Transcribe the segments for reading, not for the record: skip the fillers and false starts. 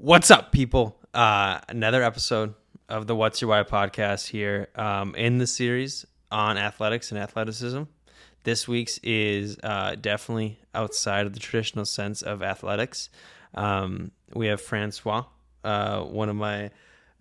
What's up, people? Another episode of the What's Your Why podcast here in the series on athletics and athleticism. This week's is definitely outside of the traditional sense of athletics. We have Francois, one of my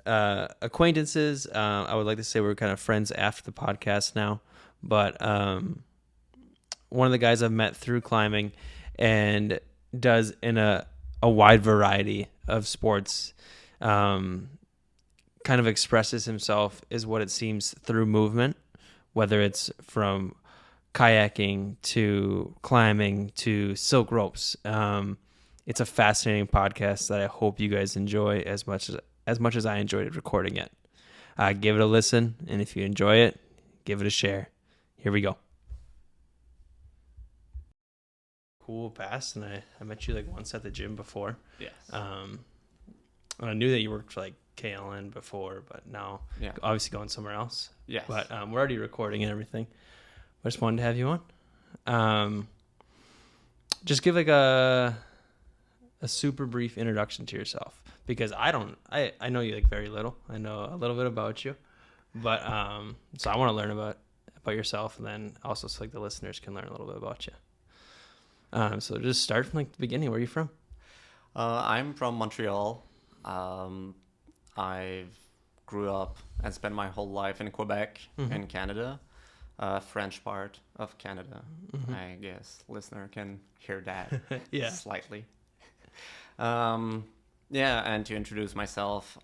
acquaintances. I would like to say we're kind of friends after the podcast now, but one of the guys I've met through climbing and does in a wide variety of sports, kind of expresses himself is what it seems through movement, whether it's from kayaking to climbing to silk ropes. It's a fascinating podcast that I hope you guys enjoy as much as I enjoyed recording it. Give it a listen, and if you enjoy it, give it a share. Here we go. Cool past, and I met you like once at the gym before. Yes. I knew that you worked for like KLN before, but now obviously going somewhere else. Yes. But we're already recording and everything. I just wanted to have you on. Just give like a super brief introduction to yourself, because I know you like very little. I know a little bit about you, but so I want to learn about yourself, and then also so like the listeners can learn a little bit about you. So just start from like the beginning. Where are you from? I'm from Montreal. I grew up and spent my whole life in Quebec, in Canada, French part of Canada. I guess listener can hear that slightly. And to introduce myself,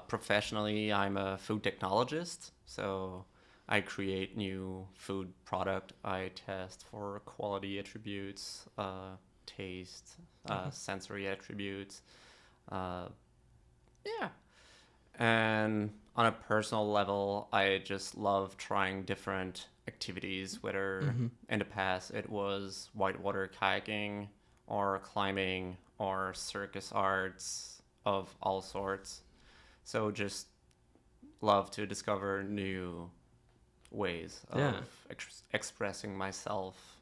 professionally, I'm a food technologist. So I create new food product. I test for quality attributes, taste, sensory attributes. And on a personal level, I just love trying different activities, whether in the past it was whitewater kayaking or climbing or circus arts of all sorts. So just love to discover new ways of expressing myself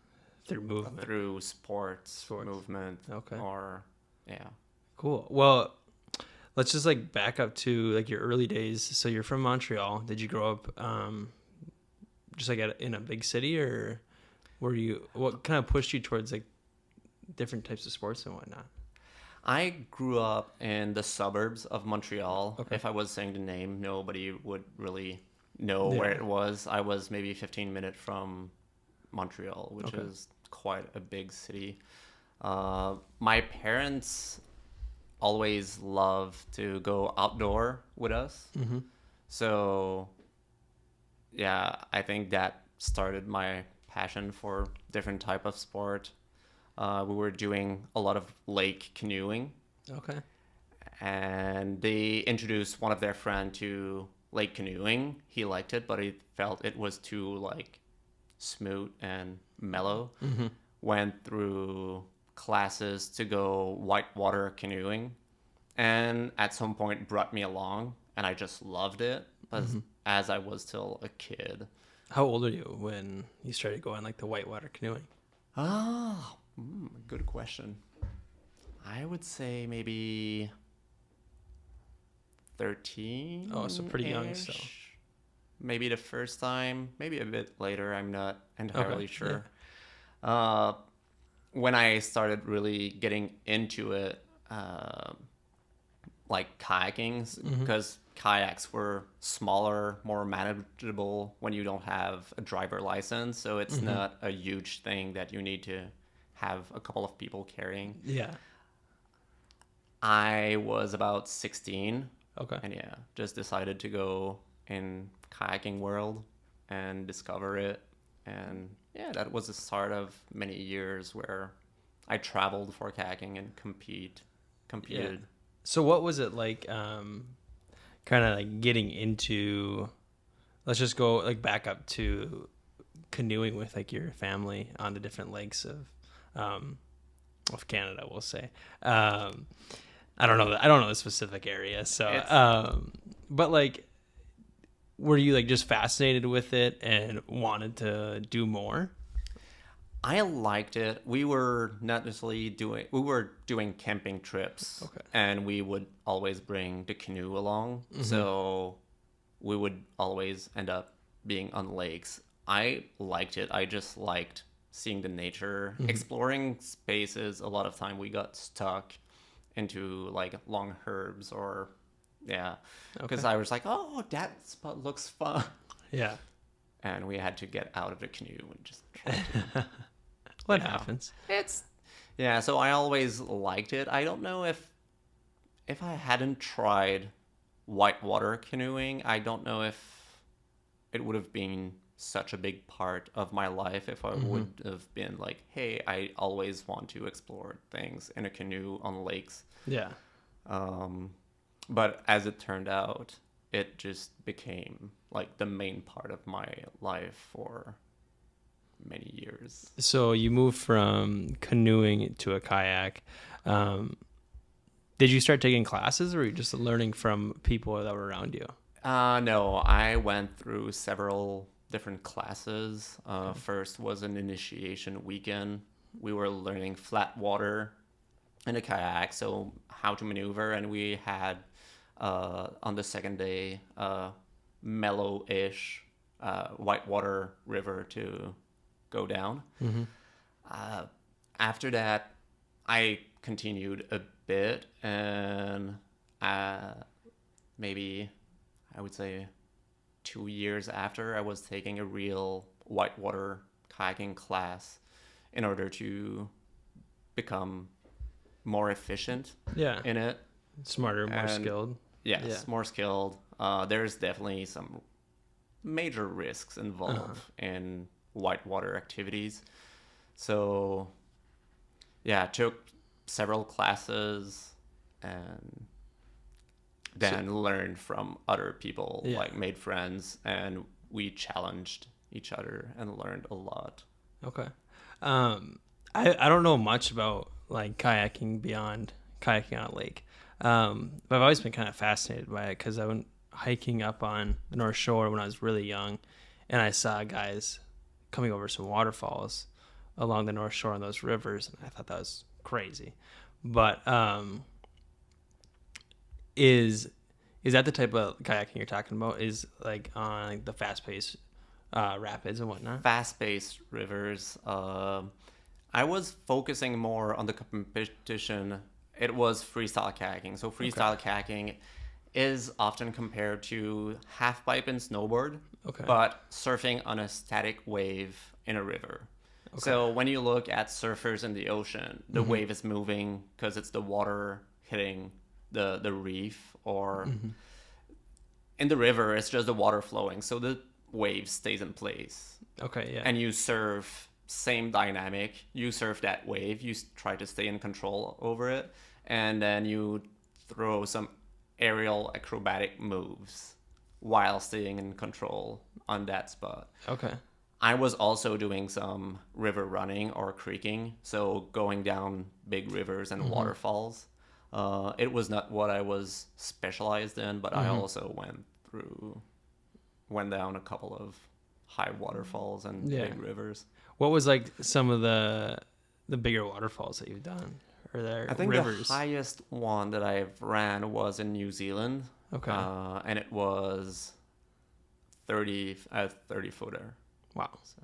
through movement, through sports. Movement. Okay. Cool. Well, let's just like back up to like your early days. So you're from Montreal. Did you grow up just like in a big city, or what kind of pushed you towards like different types of sports and whatnot? I grew up in the suburbs of Montreal. Okay. If I was saying the name, nobody would really know where it was. I was maybe 15 minutes from Montreal, which is quite a big city. My parents always loved to go outdoor with us. So, I think that started my passion for different type of sport. We were doing a lot of lake canoeing. Okay. And they introduced one of their friends to lake canoeing. He liked it, but he felt it was too like smooth and mellow. Went through classes to go whitewater canoeing, and at some point brought me along, and I just loved it as I was still a kid. How old are you when you started going like the whitewater canoeing? Good question. I would say maybe 13. Oh, so pretty young still. Maybe the first time, maybe a bit later. I'm not entirely sure. When I started really getting into it, like kayaking, because kayaks were smaller, more manageable when you don't have a driver license. So it's not a huge thing that you need to have a couple of people carrying. Yeah. I was about 16. Okay. And just decided to go in kayaking world and discover it. And that was the start of many years where I traveled for kayaking and competed. Yeah. So what was it like kind of like getting into, let's just go like back up to canoeing with like your family on the different lakes of Canada, we'll say. I don't know the specific area. So but like, were you like just fascinated with it and wanted to do more? I liked it. We were not necessarily doing camping trips. Okay. And we would always bring the canoe along. So we would always end up being on lakes. I liked it. I just liked seeing the nature, exploring spaces. A lot of time we got stuck into like long herbs or because I was like, oh, that spot looks fun. Yeah. And we had to get out of the canoe and just try to. What happens? So I always liked it. I don't know if I hadn't tried whitewater canoeing, I don't know if it would have been such a big part of my life if I would have been like, hey, I always want to explore things in a canoe on lakes. Yeah. But as it turned out, it just became like the main part of my life for many years. So you moved from canoeing to a kayak. Did you start taking classes, or were you just learning from people that were around you? No, I went through several different classes. First was an initiation weekend. We were learning flat water in a kayak, so how to maneuver, and we had on the second day mellow-ish whitewater river to go down. After that, I continued a bit, and maybe I would say 2 years after, I was taking a real whitewater kayaking class in order to become more efficient in it. Smarter, more skilled. Yes, more skilled. There's definitely some major risks involved in whitewater activities. So, took several classes and then learned from other people, like made friends, and we challenged each other and learned a lot. Okay. I don't know much about like kayaking beyond kayaking on a lake. But I've always been kind of fascinated by it because I went hiking up on the North Shore when I was really young, and I saw guys coming over some waterfalls along the North Shore on those rivers, and I thought that was crazy. But is that the type of kayaking you're talking about? Is like on like the fast-paced rapids and whatnot? Fast-paced rivers. I was focusing more on the competition. It was freestyle kayaking. So freestyle kayaking is often compared to half pipe and snowboard, but surfing on a static wave in a river. So when you look at surfers in the ocean, the wave is moving because it's the water hitting the reef, or in the river, it's just the water flowing. So the wave stays in place. And you surf, same dynamic. You surf that wave. You try to stay in control over it. And then you throw some aerial acrobatic moves while staying in control on that spot. I was also doing some river running or creeking, so going down big rivers and waterfalls. It was not what I was specialized in, but I also went down a couple of high waterfalls and big rivers. What was like some of the bigger waterfalls that you've done? Or there I think rivers? The highest one that I've ran was in New Zealand. And it was 30 footer. Wow. So,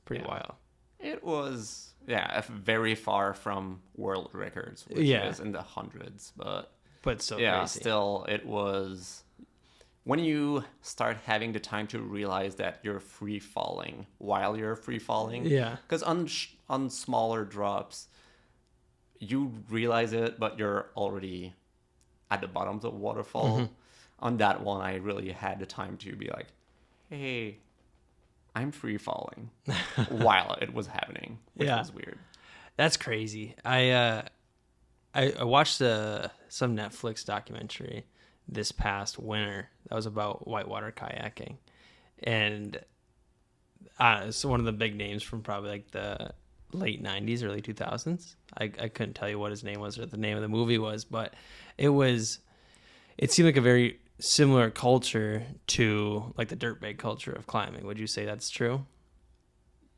pretty wild. It was, very far from world records, which is in the hundreds. But so crazy. Still, it was, when you start having the time to realize that you're free falling while you're free falling. Because on smaller drops, you realize it, but you're already at the bottom of the waterfall. On that one, I really had the time to be like, hey, I'm free falling while it was happening, which was weird. That's crazy. I watched some Netflix documentary this past winter that was about whitewater kayaking, and it's one of the big names from probably like the late 90s, early 2000s. I couldn't tell you what his name was or the name of the movie was, but it seemed like a very similar culture to like the dirtbag culture of climbing. Would you say that's true?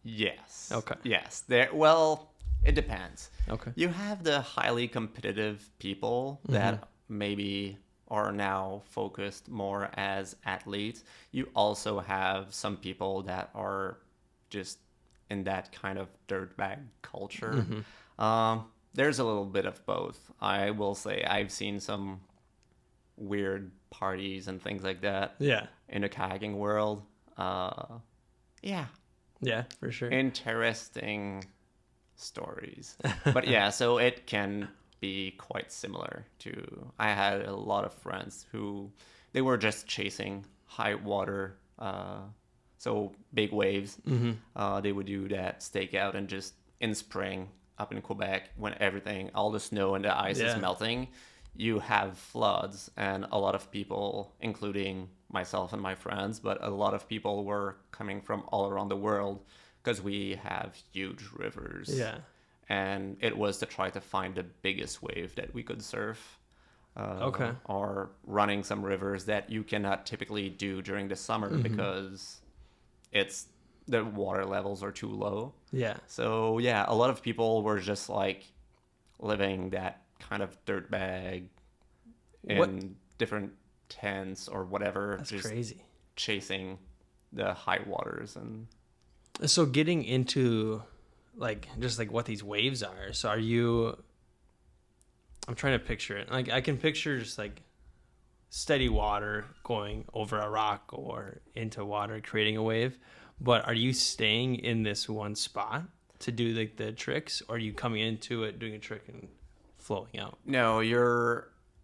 Yes. Okay. Yes. Well, it depends. Okay. You have the highly competitive people that maybe are now focused more as athletes. You also have some people that are just in that kind of dirtbag culture. There's a little bit of both. I will say I've seen some weird parties and things like that. Yeah. In the kayaking world. Yeah. Yeah, for sure. Interesting stories. But yeah, so it can be quite similar to. I had a lot of friends who they were just chasing high water, so big waves. They would do that stakeout and just in spring up in Quebec when everything, all the snow and the ice is melting, you have floods, and a lot of people, including myself and my friends, but a lot of people were coming from all around the world because we have huge rivers. Yeah. And it was to try to find the biggest wave that we could surf. Okay. Or running some rivers that you cannot typically do during the summer because the water levels are too low. Yeah. So yeah, a lot of people were just like living that kind of dirtbag in different tents or whatever. That's just crazy. Chasing the high waters. And so getting into like just like what these waves are. So are you? I'm trying to picture it. Like I can picture just like steady water going over a rock or into water, creating a wave. But are you staying in this one spot to do like the tricks, or are you coming into it, doing a trick and flowing out? No,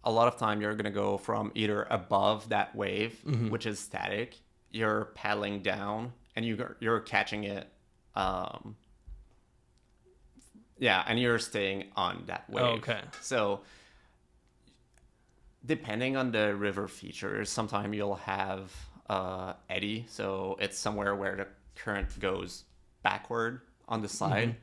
a lot of time you're going to go from either above that wave, which is static, you're paddling down and you're catching it. Yeah, and you're staying on that wave. Oh, okay. So depending on the river features, sometimes you'll have eddy, so it's somewhere where the current goes backward on the side,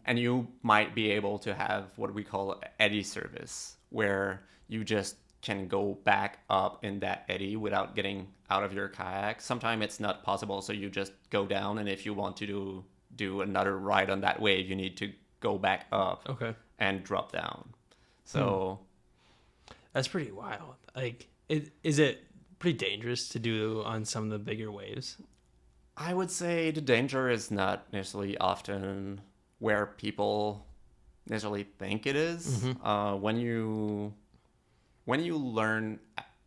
and you might be able to have what we call eddy service, where you just can go back up in that eddy without getting out of your kayak. Sometimes it's not possible, so you just go down, and if you want to do another ride on that wave, you need to go back up and drop down. So that's pretty wild. Like, is it pretty dangerous to do on some of the bigger waves? I would say the danger is not necessarily often where people necessarily think it is. When you learn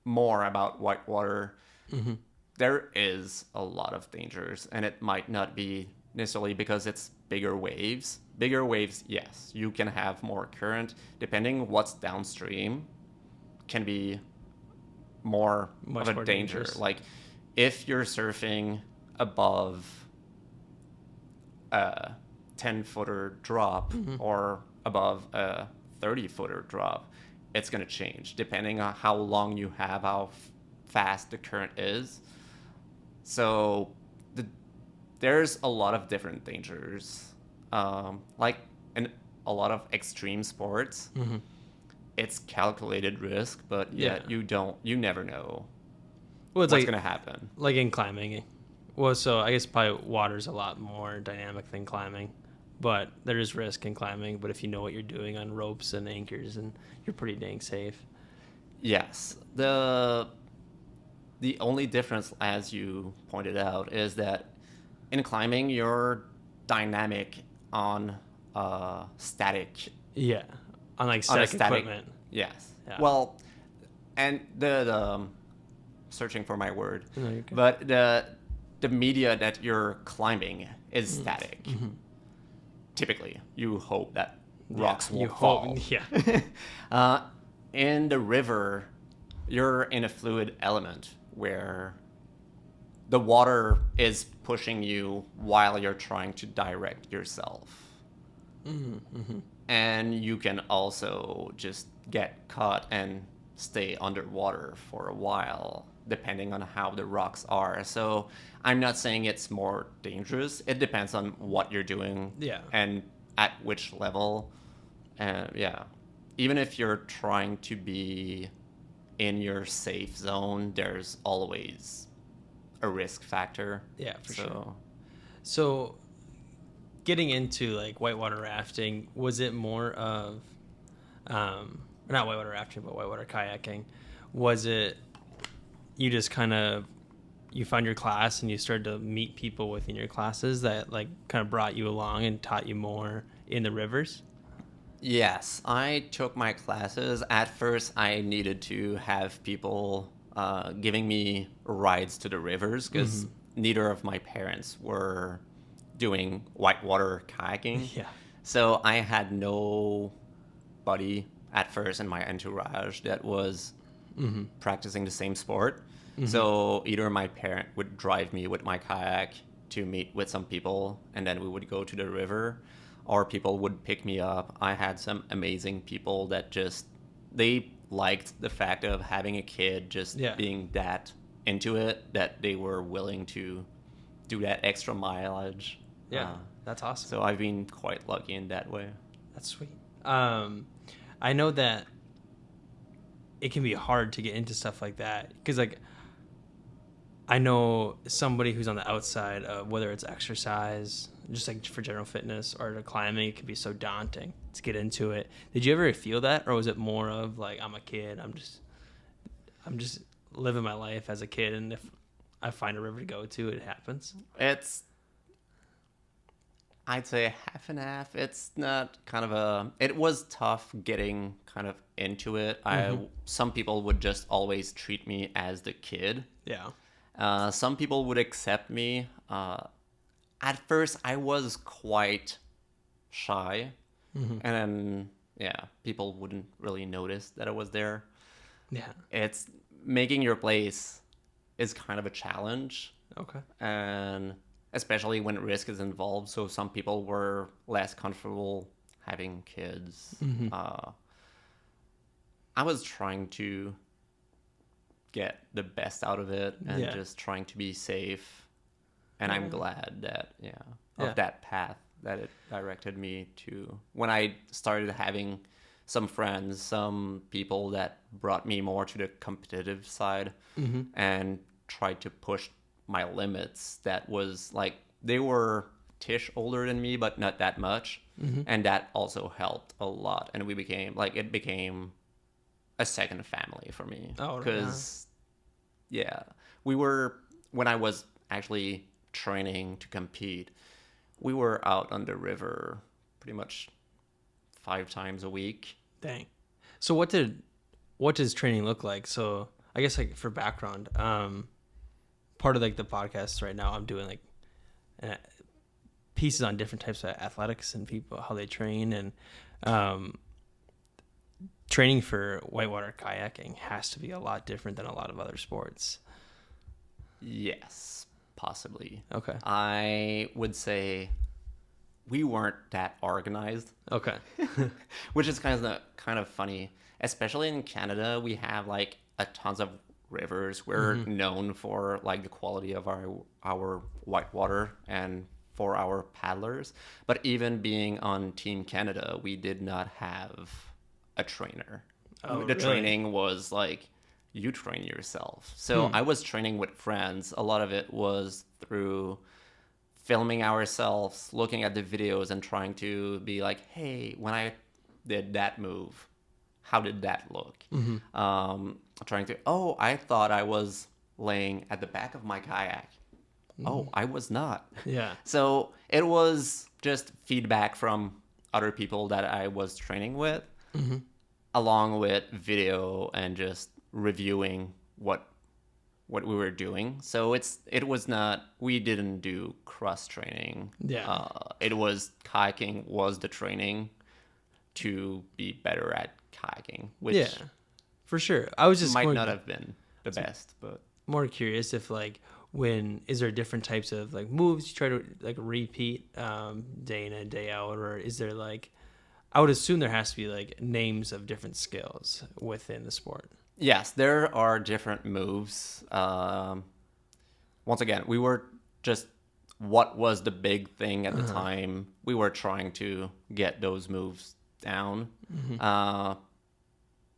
more about whitewater, there is a lot of dangers, and it might not be necessarily because it's bigger waves. Bigger waves, yes, you can have more current. Depending what's downstream, can be more Much of a more danger. dangerous. Like if you're surfing above a 10-footer drop or above a 30-footer drop, it's going to change depending on how long you have, how fast the current is. So there's a lot of different dangers. Like in a lot of extreme sports, it's calculated risk, but yet you never know what's going to happen. Like in climbing. Well, so I guess probably water's a lot more dynamic than climbing, but there is risk in climbing. But if you know what you're doing on ropes and anchors, and you're pretty dang safe. Yes. The only difference, as you pointed out, is that in climbing, you're dynamic on static. Yeah, on like static equipment. Yes. Yeah. Well, and the searching for my word, No, you're good. but the media that you're climbing is static. Typically, you hope that rocks won't fall. In the river, you're in a fluid element where the water is pushing you while you're trying to direct yourself. And you can also just get caught and stay underwater for a while, depending on how the rocks are. So I'm not saying it's more dangerous. It depends on what you're doing and at which level. And even if you're trying to be in your safe zone, there's always a risk factor. Yeah, for sure. So getting into like whitewater rafting, was it more of not whitewater rafting but whitewater kayaking? Was it you just kind of you found your class and you started to meet people within your classes that like kind of brought you along and taught you more in the rivers? Yes, I took my classes. At first, I needed to have people giving me rides to the rivers because neither of my parents were doing whitewater kayaking. Yeah. So I had nobody at first in my entourage that was practicing the same sport. So either my parent would drive me with my kayak to meet with some people, and then we would go to the river, or people would pick me up. I had some amazing people that just, they liked the fact of having a kid just being that into it, that they were willing to do that extra mileage. Yeah, that's awesome. So I've been quite lucky in that way. That's sweet. I know that it can be hard to get into stuff like that because, like, I know somebody who's on the outside of whether it's exercise, just like for general fitness or to climbing, it can be so daunting to get into it. Did you ever feel that, or was it more of like, I'm a kid, I'm just living my life as a kid, and if I find a river to go to, it happens? I'd say half and half. It's not kind of a... It was tough getting kind of into it. Some people would just always treat me as the kid. Yeah. Some people would accept me. At first, I was quite shy. And then, people wouldn't really notice that I was there. Yeah. It's... Making your place is kind of a challenge. Okay. And... especially when risk is involved. So some people were less comfortable having kids. I was trying to get the best out of it and just trying to be safe. And I'm glad that, of that path that it directed me to. When I started having some friends, some people that brought me more to the competitive side and tried to push my limits, that was like, they were tish older than me but not that much, and that also helped a lot, and we became like, it became a second family for me, because we were, when I was actually training to compete, we were out on the river pretty much 5 times a week. Dang. So what does training look like? So I guess, like, for background, part of like the podcast right now, I'm doing like pieces on different types of athletics and people, how they train, and training for whitewater kayaking has to be a lot different than a lot of other sports. Yes, possibly. Okay. I would say we weren't that organized. Okay. Which is kind of funny, especially in Canada. We have like a tons of rivers. We're known for like the quality of our whitewater and for our paddlers. But even being on Team Canada, we did not have a trainer. The training was like, you train yourself. So I was training with friends. A lot of it was through filming ourselves, looking at the videos and trying to be like, hey, when I did that move, how did that look? Trying to, I thought I was laying at the back of my kayak. I was not. Yeah. So it was just feedback from other people that I was training with, along with video and just reviewing what we were doing. So it was not, we didn't do cross training. Yeah. It was, kayaking was the training to be better at kayaking, which for sure. I was just might not have been the best, but more curious if, like, is there different types of like moves you try to like repeat day in and day out, or is there like, I would assume there has to be like names of different skills within the sport. Yes, there are different moves. Once again, we were just, what was the big thing at the time? We were trying to get those moves down.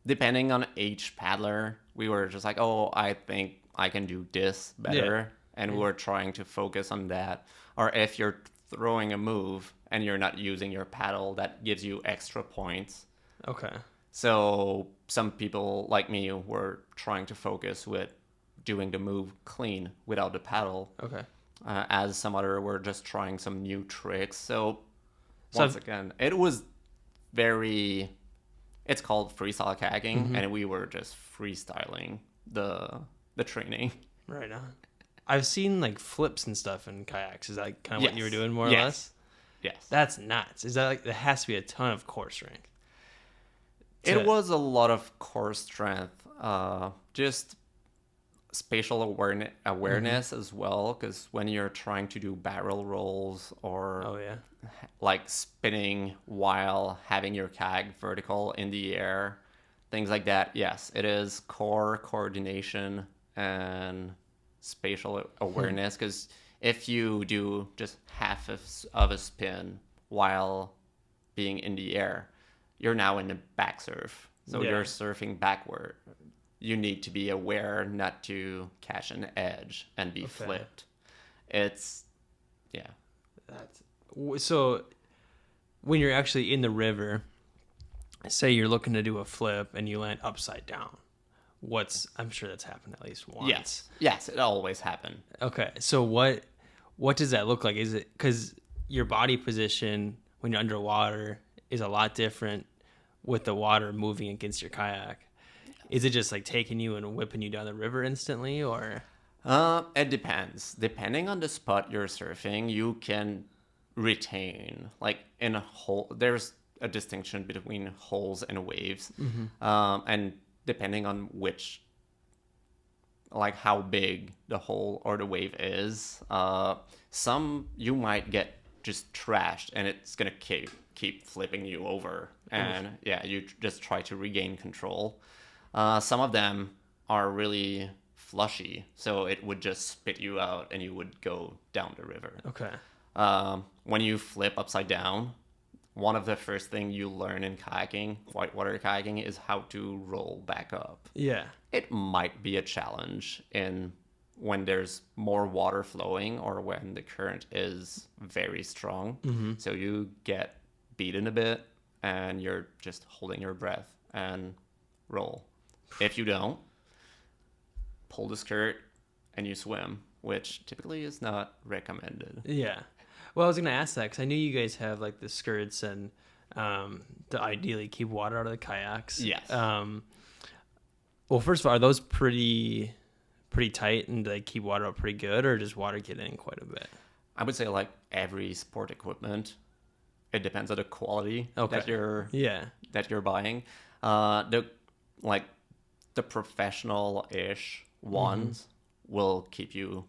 Depending on each paddler, we were just like, I think I can do this better. And we were trying to focus on that. Or if you're throwing a move and you're not using your paddle, that gives you extra points. Okay. So some people like me were trying to focus with doing the move clean without the paddle. Okay. As some other were just trying some new tricks. So again, it was very. It's called freestyle kayaking, and we were just freestyling the training. Right on. I've seen like flips and stuff in kayaks. Is that kind of what you were doing more or Yes. less? Yes. That's nuts. Is that like there has to be a ton of core strength? It was a lot of core strength, just spatial awareness as well. Because when you're trying to do barrel rolls or like spinning while having your kayak vertical in the air, things like that. Yes, it is core coordination and spatial awareness. Because if you do just half of a spin while being in the air, you're now in the back surf. So you're surfing backward. You need to be aware not to catch an edge and be flipped. It's, So when you're actually in the river, say you're looking to do a flip and you land upside down, I'm sure that's happened at least once. Yes, it always happened. Okay, so what does that look like? Is it because your body position when you're underwater is a lot different with the water moving against your kayak? Is it just like taking you and whipping you down the river instantly, or? It depends. Depending on the spot you're surfing, you can retain like in a hole. There's a distinction between holes and waves, and depending on which, like how big the hole or the wave is, some you might get just trashed and it's gonna keep flipping you over, and you just try to regain control. Some of them are really flushy, so it would just spit you out and you would go down the river. Okay. When you flip upside down, one of the first thing you learn in kayaking, whitewater kayaking, is how to roll back up. Yeah. It might be a challenge when there's more water flowing or when the current is very strong. So you get beaten a bit and you're just holding your breath and roll. If you don't, pull the skirt and you swim, which typically is not recommended. Yeah. Well, I was going to ask that because I knew you guys have like the skirts and to ideally keep water out of the kayaks. Yes. Well, first of all, are those pretty tight and they keep water out pretty good, or does water get in quite a bit? I would say like every sport equipment, it depends on the quality that you're buying. The professional-ish ones will keep you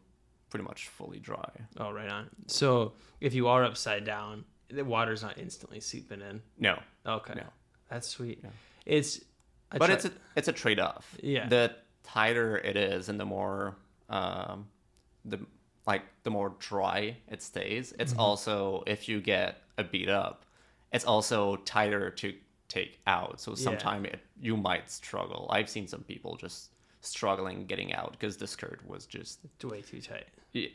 pretty much fully dry. Oh, right on. So if you are upside down, the water's not instantly seeping in. No. Okay. No. That's sweet. No. It's a trade-off. Yeah. The tighter it is and the more the more dry it stays, it's also, if you get a beat up, it's also tighter to take out. So sometimes you might struggle. I've seen some people just struggling getting out because the skirt was just way too tight.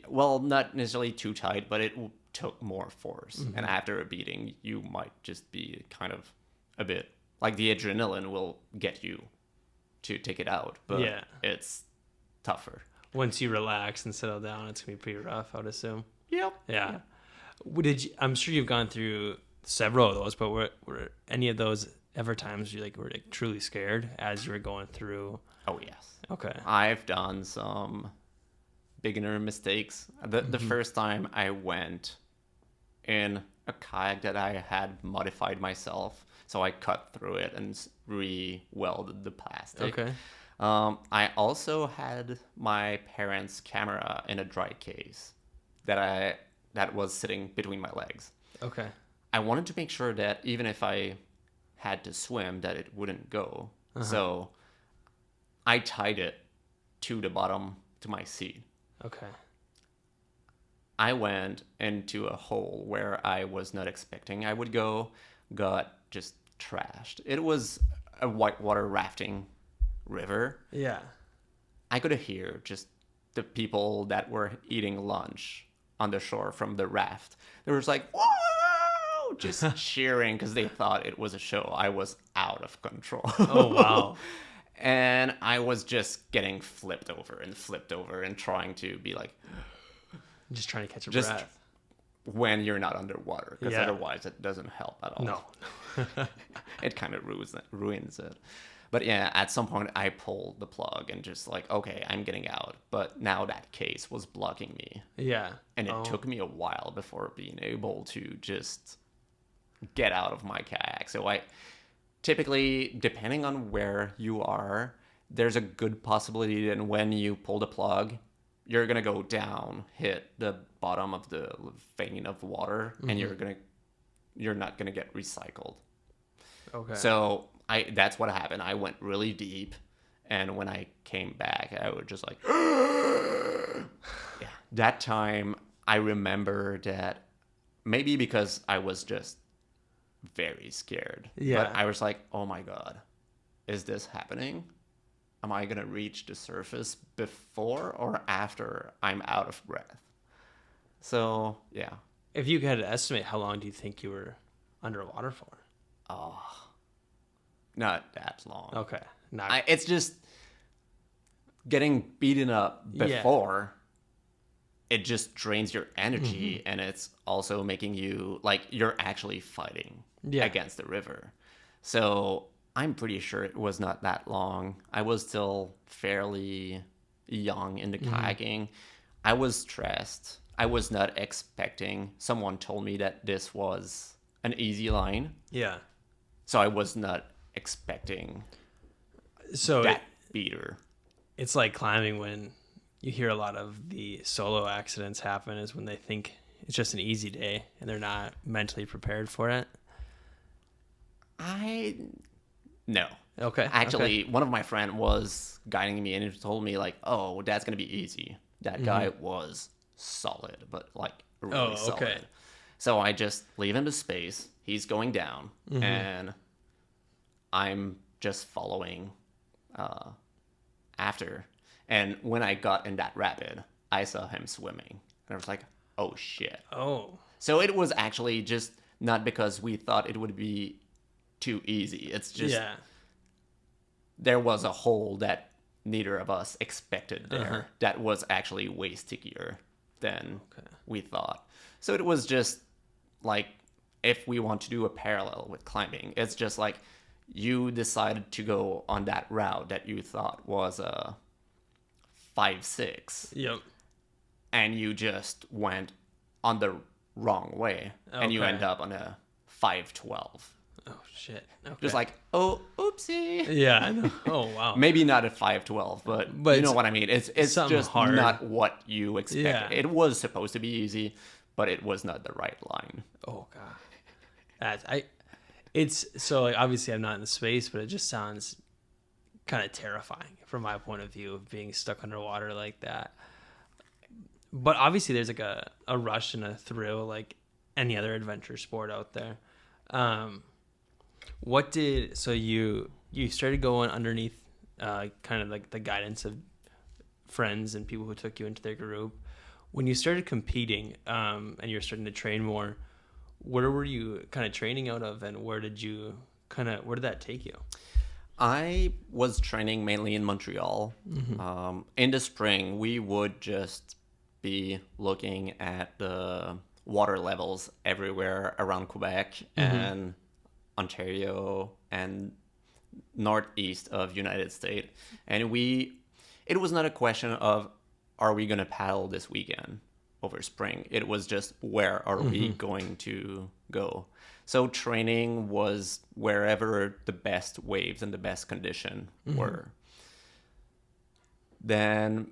Well, not necessarily too tight, but it took more force. And after a beating, you might just be kind of a bit like the adrenaline will get you to take it out, but it's tougher. Once you relax and settle down, it's gonna be pretty rough, I would assume. Yep. Yeah. I'm sure you've gone through several of those, but were any of those ever times you were truly scared as you were going through? Oh yes. Okay. I've done some beginner mistakes. The first time I went in a kayak that I had modified myself, so I cut through it and re-welded the plastic. Okay. I also had my parents' camera in a dry case that was sitting between my legs. Okay. I wanted to make sure that even if I had to swim, that it wouldn't go. So I tied it to the bottom to my seat. Okay. I went into a hole where I was not expecting I would go, got just trashed. It was a whitewater rafting river. Yeah. I could hear just the people that were eating lunch on the shore from the raft. They were just like, whoa, just cheering because they thought it was a show. I was out of control. Oh, wow. And I was just getting flipped over and trying to be like, just trying to catch a breath. When you're not underwater, because otherwise it doesn't help at all. No. It kind of ruins it. But yeah, at some point I pulled the plug and just like, okay, I'm getting out. But now that case was blocking me. Yeah. And it took me a while before being able to just get out of my kayak. So I typically, depending on where you are, there's a good possibility that when you pull the plug, you're going to go down, hit the bottom of the vein of water, and you're not going to get recycled. Okay. So that's what happened. I went really deep, and when I came back, I was just like, yeah. That time, I remember that maybe because I was just very scared. Yeah. But I was like, oh my God, is this happening? Am I going to reach the surface before or after I'm out of breath? So, yeah. If you had to estimate, how long do you think you were underwater for? Oh, not that long. Okay. It's just getting beaten up before. It just drains your energy, and it's also making you, like, you're actually fighting against the river. So I'm pretty sure it was not that long. I was still fairly young into kayaking. I was stressed. I was not expecting. Someone told me that this was an easy line. Yeah. So I was not expecting that beater. It's like climbing when you hear a lot of the solo accidents happen is when they think it's just an easy day and they're not mentally prepared for it. No. Okay. Actually, one of my friends was guiding me and he told me, like, oh, that's going to be easy. That guy was solid, but like really solid. Okay. So I just leave him to space. He's going down and I'm just following after. And when I got in that rapid, I saw him swimming. And I was like, oh, shit. Oh. So it was actually just not because we thought it would be too easy. It's just there was a hole that neither of us expected there that was actually way stickier than we thought. So it was just like, if we want to do a parallel with climbing, it's just like you decided to go on that route that you thought was a 5-6. Yep. And you just went on the wrong way. And you end up on a 5-12. Oh, shit. Okay. Just like, oh, oopsie. Yeah, I know. Oh, wow. Maybe not at 5-12, but you know what I mean. It's just hard. Not what you expected. Yeah. It was supposed to be easy, but it was not the right line. Oh, God. It's so, like, obviously I'm not in the space, but it just sounds kind of terrifying from my point of view of being stuck underwater like that. But obviously there's like a rush and a thrill like any other adventure sport out there. So you started going underneath kind of like the guidance of friends and people who took you into their group. When you started competing and you're starting to train more, where were you kind of training out of, and where did that take you? I was training mainly in Montreal. In the spring, we would just be looking at the water levels everywhere around Quebec and Ontario and northeast of United States. And it was not a question of, are we going to paddle this weekend over spring? It was just, where are we going to go? So training was wherever the best waves and the best condition were. Then,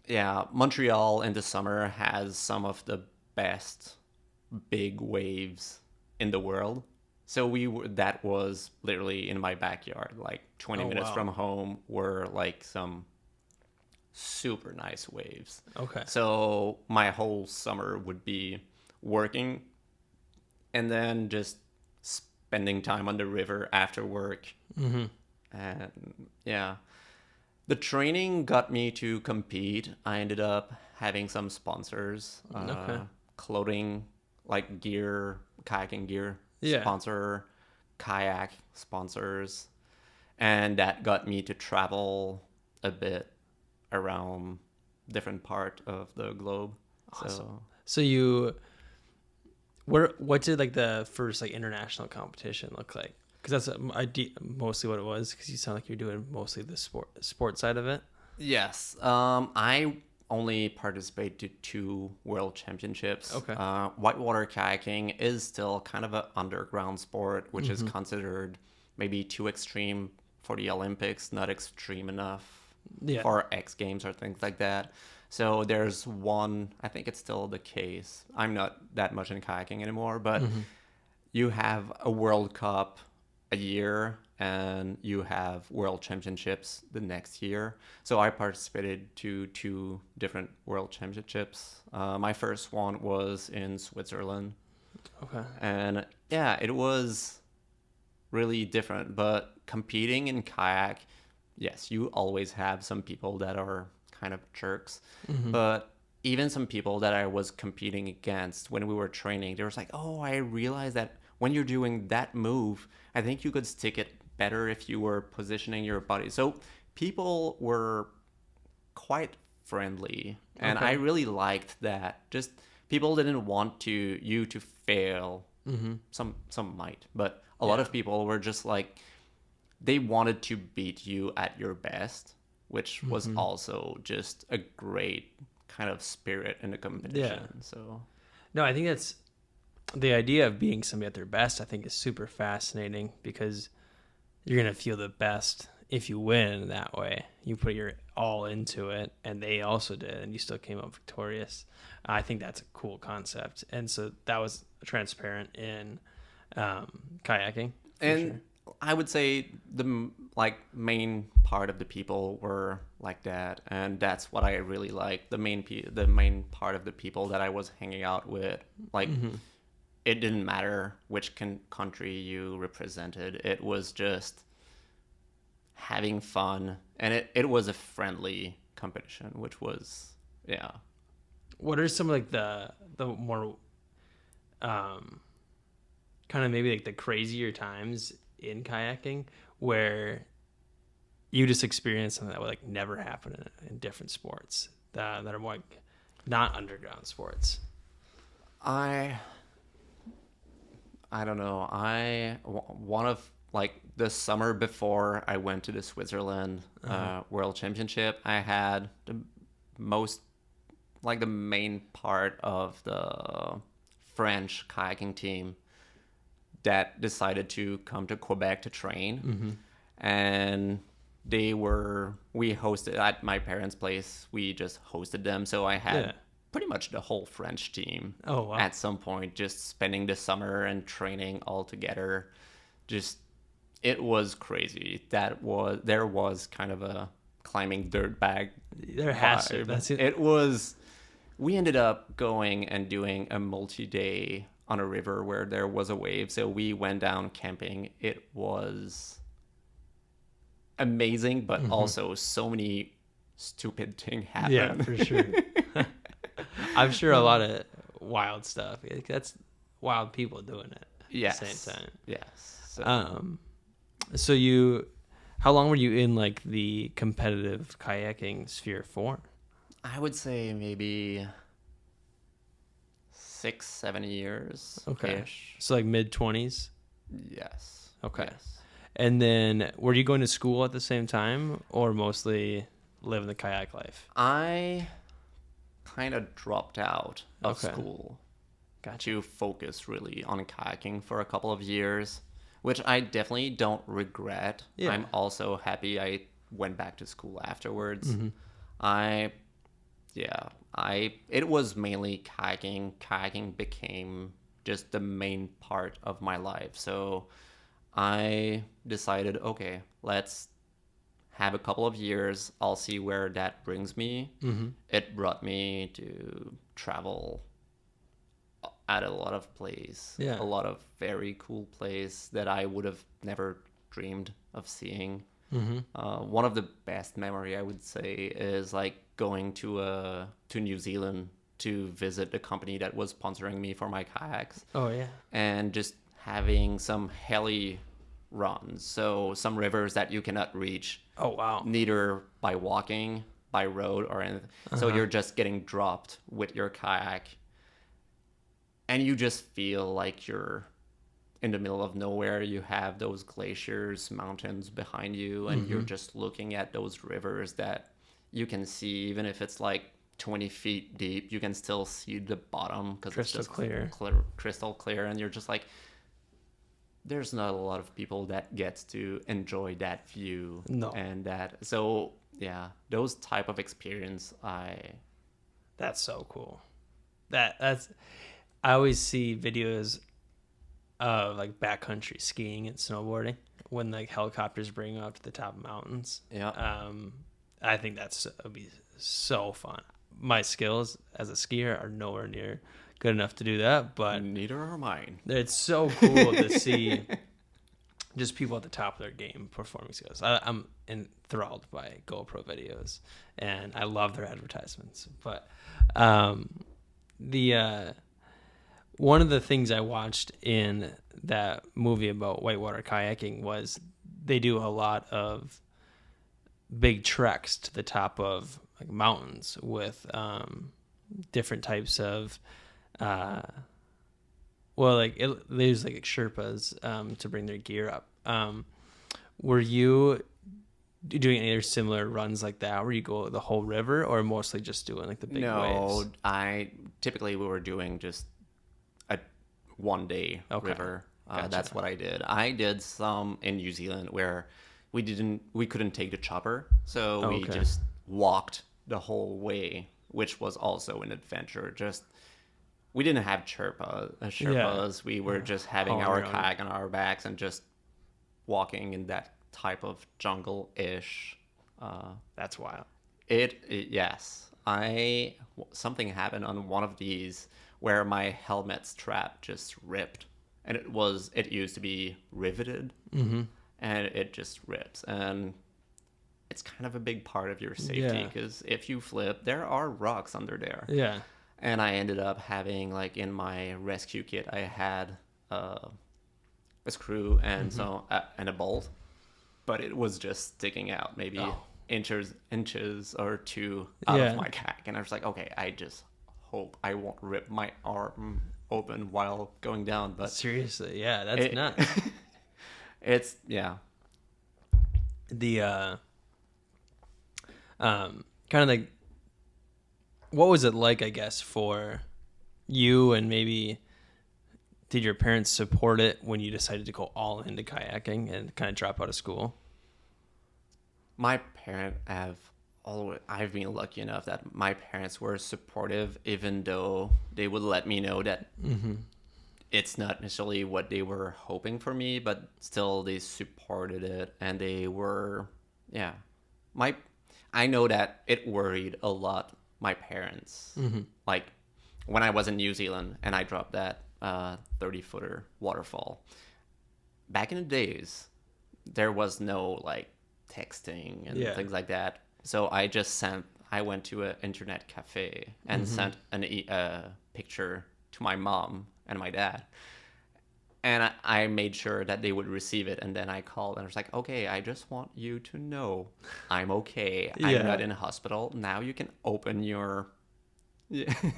Montreal in the summer has some of the best big waves in the world. So that was literally in my backyard, like 20 minutes from home were like some super nice waves. Okay. So my whole summer would be working and then just spending time on the river after work. And the training got me to compete. I ended up having some sponsors. clothing, like gear, kayaking gear Yeah. sponsor, kayak sponsors, and that got me to travel a bit around different part of the globe. Awesome. So you, what did like the first like international competition look like? Because that's mostly what it was. Because you sound like you're doing mostly the sport side of it. Yes. I only participate to 2 world championships. Okay. Whitewater kayaking is still kind of an underground sport, which is considered maybe too extreme for the Olympics, not extreme enough for X Games or things like that. So there's one, I think it's still the case. I'm not that much in kayaking anymore, but you have a World Cup a year and you have World Championships the next year. So I participated to 2 different World Championships. My first one was in Switzerland. Okay. And yeah, it was really different. But competing in kayak, yes, you always have some people that are kind of jerks. But even some people that I was competing against when we were training, they was like, oh, I realized that when you're doing that move, I think you could stick it better if you were positioning your body. So people were quite friendly, and I really liked that. Just people didn't want you to fail. Some might, but a lot of people were just like, they wanted to beat you at your best, which was also just a great kind of spirit in the competition. Yeah. So no, I think that's the idea of being somebody at their best. I think is super fascinating because you're gonna feel the best if you win that way. You put your all into it, and they also did, and you still came up victorious. I think that's a cool concept, and so that was transparent in kayaking. And sure. I would say the main part of the people were like that, and that's what I really liked. The main part of the people that I was hanging out with, like it didn't matter which country you represented. It was just having fun, and it was a friendly competition, which was What are some like the more kind of maybe like the crazier times in kayaking where you just experience something that would like never happen in different sports that are more like not underground sports? I don't know. One of like the summer before I went to the Switzerland World Championship, I had the main part of the French kayaking team that decided to come to Quebec to train. And we hosted at my parents' place. We just hosted them. So I had pretty much the whole French team at some point, just spending the summer and training all together. Just, it was crazy. There was kind of a climbing dirt bag. There has to. That's it. It was. We ended up going and doing a multi-day on a river where there was a wave. So we went down camping. It was amazing, but also so many stupid things happened. Yeah, for sure. I'm sure a lot of wild stuff. That's wild people doing it at the same time. Yes. So how long were you in like the competitive kayaking sphere for? I would say maybe 6-7 years. Okay. So like mid-20s? Yes. Okay. Yes. And then were you going to school at the same time or mostly living the kayak life? I kind of dropped out of school to focus really on kayaking for a couple of years, which I definitely don't regret. Yeah. I'm also happy I went back to school afterwards. It was mainly kayaking. Kayaking became just the main part of my life. So I decided, okay, let's have a couple of years. I'll see where that brings me. It brought me to travel at a lot of places, a lot of very cool places that I would have never dreamed of seeing. One of the best memory I would say is like going to New Zealand to visit the company that was sponsoring me for my kayaks. Oh yeah. And just having some heli runs, so some rivers that you cannot reach. Oh wow. Neither by walking, by road, or anything. So you're just getting dropped with your kayak, and you just feel like you're in the middle of nowhere. You have those glaciers, mountains behind you, and you're just looking at those rivers that you can see, even if it's like 20 feet deep, you can still see the bottom because it's just crystal clear, and you're just like, there's not a lot of people that gets to enjoy that view. No. And that, so yeah, those type of experience, that's so cool. That's I always see videos of like backcountry skiing and snowboarding when like helicopters bring you up to the top of mountains. Yeah. I think would be so fun. My skills as a skier are nowhere near good enough to do that, but neither are mine. It's so cool to see just people at the top of their game performing skills. I'm enthralled by GoPro videos, and I love their advertisements. But the one of the things I watched in that movie about whitewater kayaking was they do a lot of big treks to the top of like mountains with different types of they use like Sherpas to bring their gear up. Were you doing any similar runs like that where you go the whole river, or mostly just doing like the big waves? No, we were doing just a 1 day river. Gotcha. That's what I did. I did some in New Zealand where we couldn't take the chopper, so we just walked the whole way, which was also an adventure. Just we didn't have Sherpas. Yeah. We were just having our kayak on our backs and just walking in that type of jungle-ish. That's wild. Yes. Something happened on one of these where my helmet strap just ripped, and it used to be riveted, and it just rips, and it's kind of a big part of your safety because if you flip, there are rocks under there. Yeah. And I ended up having, like, in my rescue kit, I had a screw and and a bolt, but it was just sticking out maybe inches or two out of my kayak, and I was like, okay, I just hope I won't rip my arm open while going down. But seriously, yeah, that's nuts. It's the kind of like, what was it like, I guess, for you, and maybe did your parents support it when you decided to go all into kayaking and kind of drop out of school? My parents I've been lucky enough that my parents were supportive, even though they would let me know that it's not necessarily what they were hoping for me, but still they supported it, and they were, I know that it worried a lot my parents. Like when I was in New Zealand and I dropped that 30-footer waterfall, back in the days, there was no like texting and things like that. So I went to an internet cafe and sent a picture to my mom and my dad. And I made sure that they would receive it. And then I called and I was like, okay, I just want you to know I'm okay. I'm not in a hospital. Now you can open your...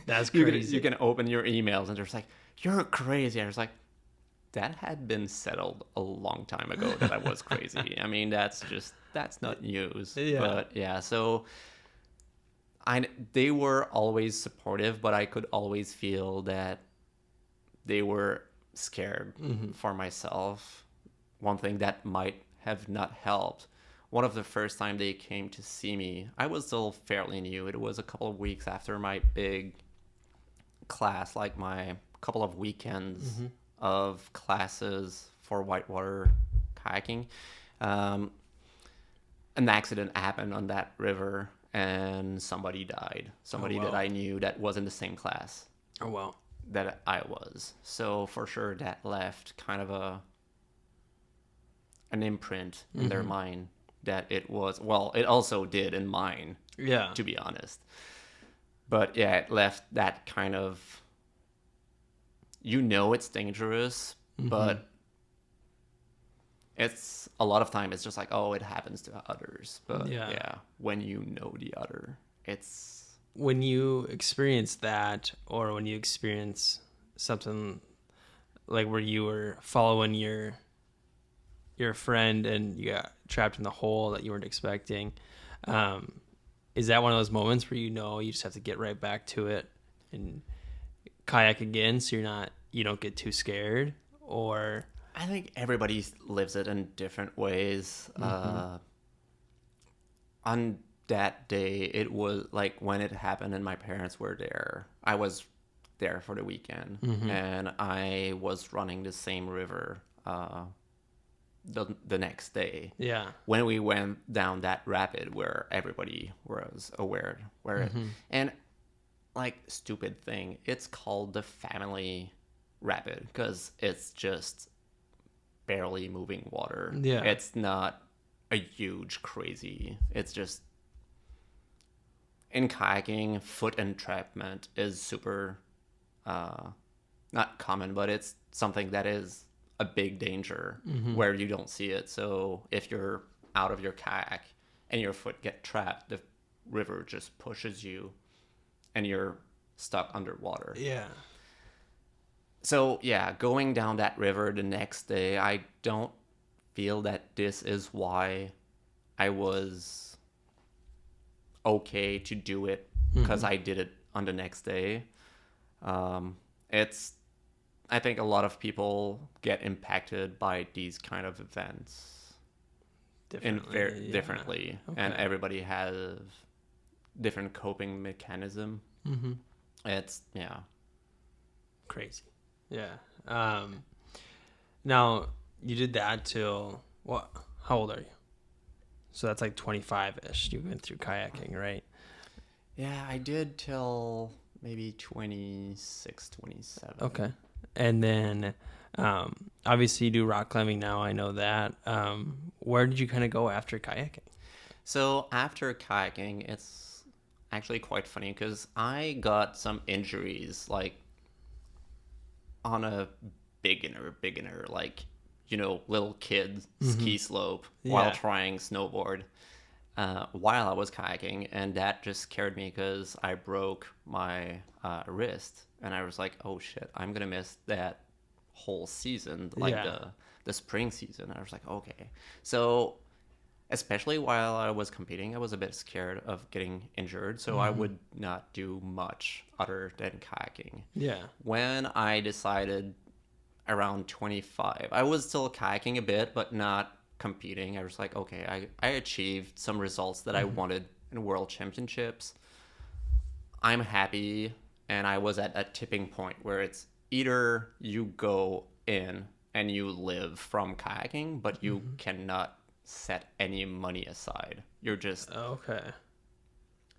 That's crazy. You can open your emails. And they're just like, you're crazy. I was like, that had been settled a long time ago that I was crazy. I mean, that's not news. Yeah. But yeah, so they were always supportive, but I could always feel that they were scared for myself. One thing that might have not helped, one of the first time they came to see me, I was still fairly new. It was a couple of weeks after my big class, like my couple of weekends of classes for whitewater kayaking. An accident happened on that river and somebody died. Somebody that I knew that was in the same class. Oh, wow. That I was. So for sure that left kind of an imprint in their mind that it was, well, it also did in mine, to be honest. But yeah, it left that kind of, it's dangerous, but it's a lot of time it's just like, oh, it happens to others. But yeah, when you know the other, it's when you experience that, or when you experience something like where you were following your friend and you got trapped in the hole that you weren't expecting, is that one of those moments where you just have to get right back to it and kayak again, so you don't get too scared? Or I think everybody lives it in different ways. On that day, it was like when it happened and my parents were there, I was there for the weekend, and I was running the same river the next day. Yeah. When we went down that rapid where everybody was aware and like, stupid thing, it's called the family rapid because it's just barely moving water. Yeah. It's not a huge crazy. It's just, in kayaking, foot entrapment is super not common, but it's something that is a big danger where you don't see it. So if you're out of your kayak and your foot get trapped, the river just pushes you and you're stuck underwater. Yeah. So yeah, going down that river the next day, I don't feel that this is why I was okay to do it, because I did it on the next day. I think a lot of people get impacted by these kind of events differently, Okay. and everybody has different coping mechanism. It's crazy. Yeah. Now you did that till what? How old are you? So that's like 25-ish. You went through kayaking, right? Yeah, I did till maybe 26, 27. Okay. And then obviously you do rock climbing now. I know that. Where did you kind of go after kayaking? So after kayaking, it's actually quite funny because I got some injuries, like on a beginner, like, little kid ski slope while trying snowboard while I was kayaking. And that just scared me because I broke my wrist. And I was like, oh shit, I'm going to miss that whole season, like the spring season. I was like, okay. So especially while I was competing, I was a bit scared of getting injured. So I would not do much other than kayaking. Yeah. When I decided around 25, I was still kayaking a bit, but not competing. I was like, okay, I achieved some results that I wanted in world championships. I'm happy. And I was at a tipping point where it's either you go in and you live from kayaking, but you cannot set any money aside. You're just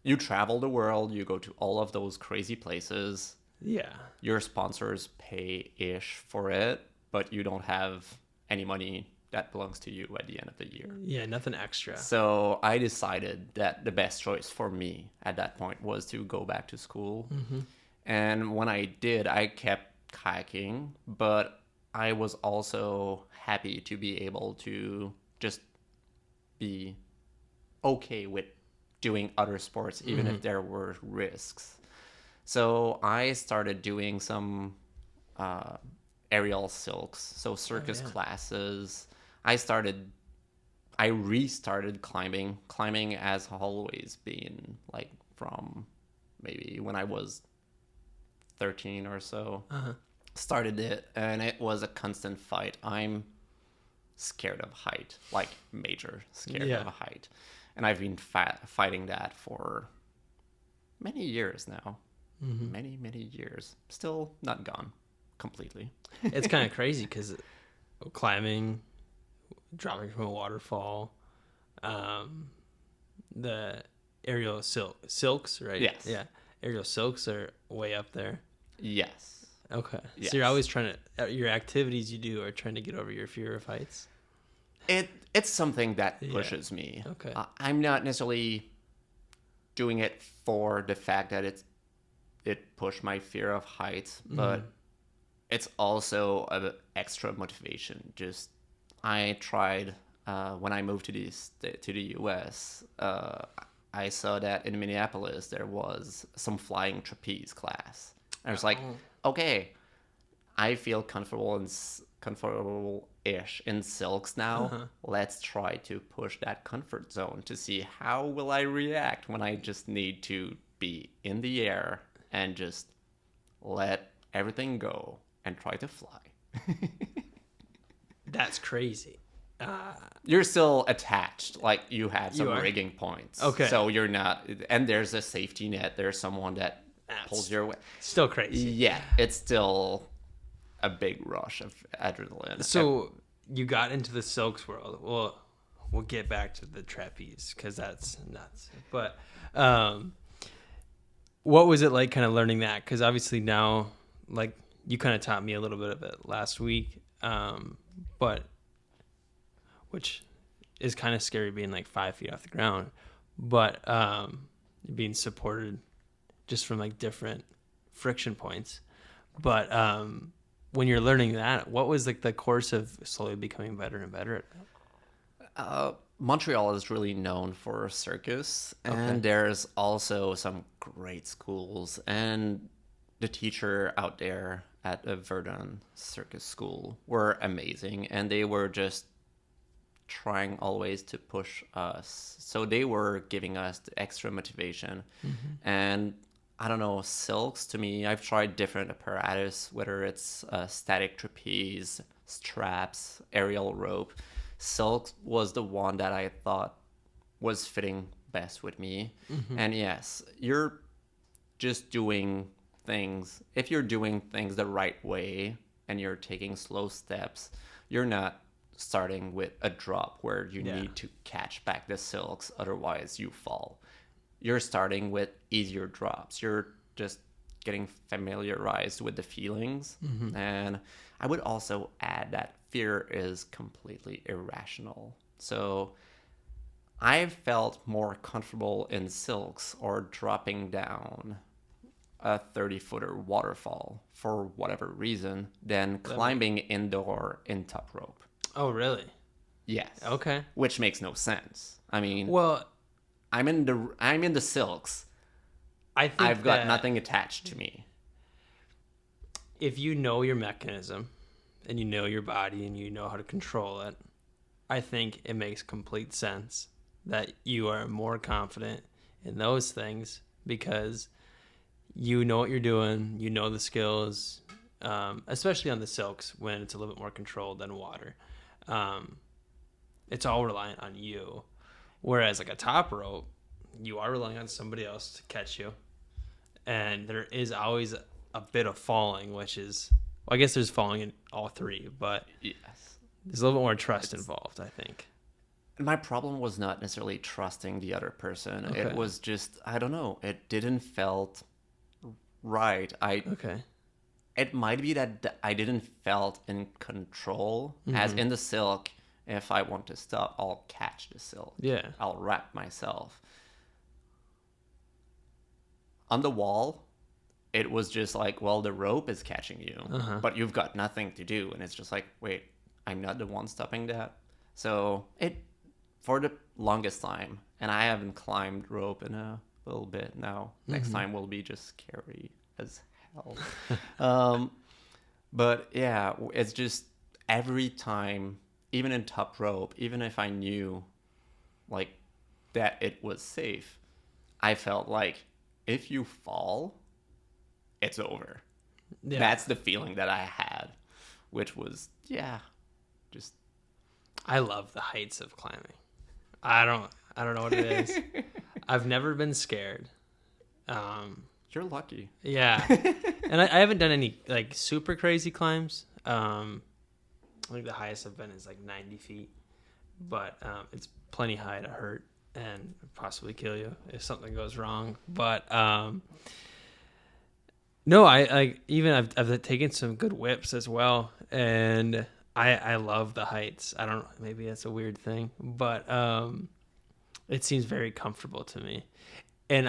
you travel the world, you go to all of those crazy places. Yeah. Your sponsors pay-ish for it, but you don't have any money that belongs to you at the end of the year. Yeah, nothing extra. So I decided that the best choice for me at that point was to go back to school. And when I did, I kept kayaking, but I was also happy to be able to just be okay with doing other sports, even if there were risks. So I started doing some aerial silks, so circus classes. I restarted climbing. Climbing has always been like from maybe when I was 13 or so. Started it, and it was a constant fight. I'm scared of height, like major scared of height. And I've been fighting that for many years now. Many years. Still not gone completely. It's kind of crazy because climbing, dropping from a waterfall, the aerial silks, right? Yes. Yeah. Aerial silks are way up there. Yes. Okay. Yes. So you're always trying to, your activities you do are trying to get over your fear of heights? It's something that pushes me. Okay. I'm not necessarily doing it for the fact that it's it pushed my fear of heights, but it's also an extra motivation. Just I tried when I moved to the US. I saw that in Minneapolis there was some flying trapeze class. I was like, okay, I feel comfortable-ish in silks now. Let's try to push that comfort zone to see how will I react when I just need to be in the air and just let everything go and try to fly. That's crazy. You're still attached, like you have some You are? rigging points. Okay. So you're not, and there's a safety net. There's someone that pulls your way. Still crazy. Yeah, it's still a big rush of adrenaline. So you got into the silks world. Well, we'll get back to the trapeze because that's nuts. But what was it like kind of learning that? Because obviously now, like, you kind of taught me a little bit of it last week, but which is kind of scary being like 5 feet off the ground, but being supported just from like different friction points. But when you're learning that, what was like the course of slowly becoming better and better at that? Montreal is really known for circus, and there's also some great schools. And the teacher out there at the Verdun Circus School were amazing, and they were just trying always to push us. So they were giving us the extra motivation. And I don't know, silks to me, I've tried different apparatus, whether it's static trapeze, straps, aerial rope. Silk was the one that I thought was fitting best with me. And yes, you're just doing things. If you're doing things the right way and you're taking slow steps, you're not starting with a drop where you need to catch back the silks, otherwise you fall. You're starting with easier drops. You're just getting familiarized with the feelings. And I would also add that fear is completely irrational. So I felt more comfortable in silks or dropping down a 30-footer waterfall for whatever reason than climbing indoor in top rope. Oh, really? Yes. Okay. Which makes no sense. I mean, Well, I'm in the silks. I think I've got nothing attached to me. If you know your mechanism and you know your body and you know how to control it, I think it makes complete sense that you are more confident in those things because you know what you're doing, you know the skills, especially on the silks when it's a little bit more controlled than water. It's all reliant on you. Whereas like a top rope, you are relying on somebody else to catch you. And there is always a bit of falling, which is, well, I guess there's falling in all three, but yes, there's a little bit more trust involved, I think. My problem was not necessarily trusting the other person. Okay. It was just, I don't know, it didn't felt right. It might be that I didn't felt in control, as in the silk. If I want to stop, I'll catch the silk. Yeah. I'll wrap myself. On the wall, it was just like, well, the rope is catching you, but you've got nothing to do. And it's just like, wait, I'm not the one stopping that. So for the longest time, and I haven't climbed rope in a little bit now. Next time will be just scary as hell. But yeah, it's just every time, even in top rope, even if I knew like that it was safe, I felt like if you fall, it's over. Yeah. That's the feeling that I had, which was, just. I love the heights of climbing. I don't know what it is. I've never been scared. You're lucky. Yeah. And I haven't done any like super crazy climbs. I think the highest I've been is like 90 feet, but it's plenty high to hurt and possibly kill you if something goes wrong. But no, I've taken some good whips as well, and I love the heights. I don't, maybe that's a weird thing, but it seems very comfortable to me. And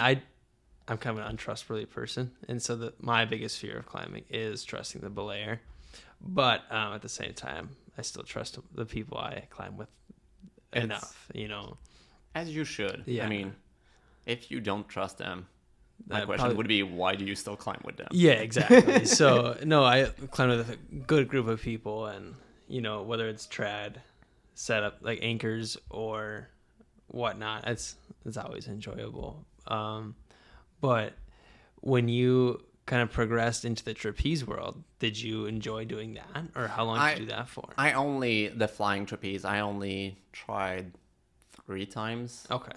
I'm kind of an untrustworthy person, and so my biggest fear of climbing is trusting the belayer. But at the same time, I still trust the people I climb with enough, As you should. Yeah. I mean, if you don't trust them, my question would be, why do you still climb with them? Yeah, exactly. So, no, I climb with a good group of people, and, whether it's trad, set up like anchors or whatnot, it's always enjoyable. But when you kind of progressed into the trapeze world, did you enjoy doing that, or how long did you do that for? The flying trapeze, I only tried 3 times. Okay.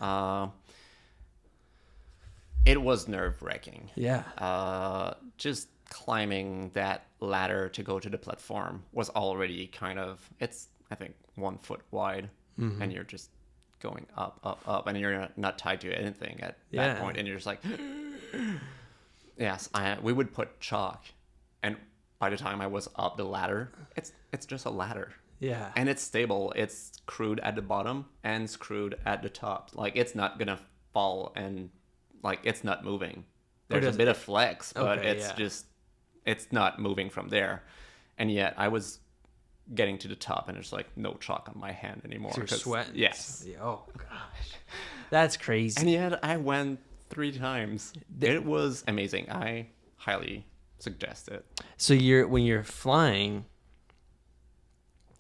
It was nerve-wracking. Yeah. Just climbing that ladder to go to the platform was already it's, I think, 1 foot wide, and you're just going up, and you're not tied to anything at that point, and you're just like, yes, we would put chalk, and by the time I was up the ladder, it's just a ladder. Yeah. And it's stable. It's screwed at the bottom and screwed at the top. Like, it's not gonna fall, and like, it's not moving. There's a bit of flex, but it's not moving from there. And yet I was getting to the top, and there's like no chalk on my hand anymore. You're sweating. Yes. Oh gosh, that's crazy. And yet I went 3 times. It was amazing. I highly suggest it. So when you're flying,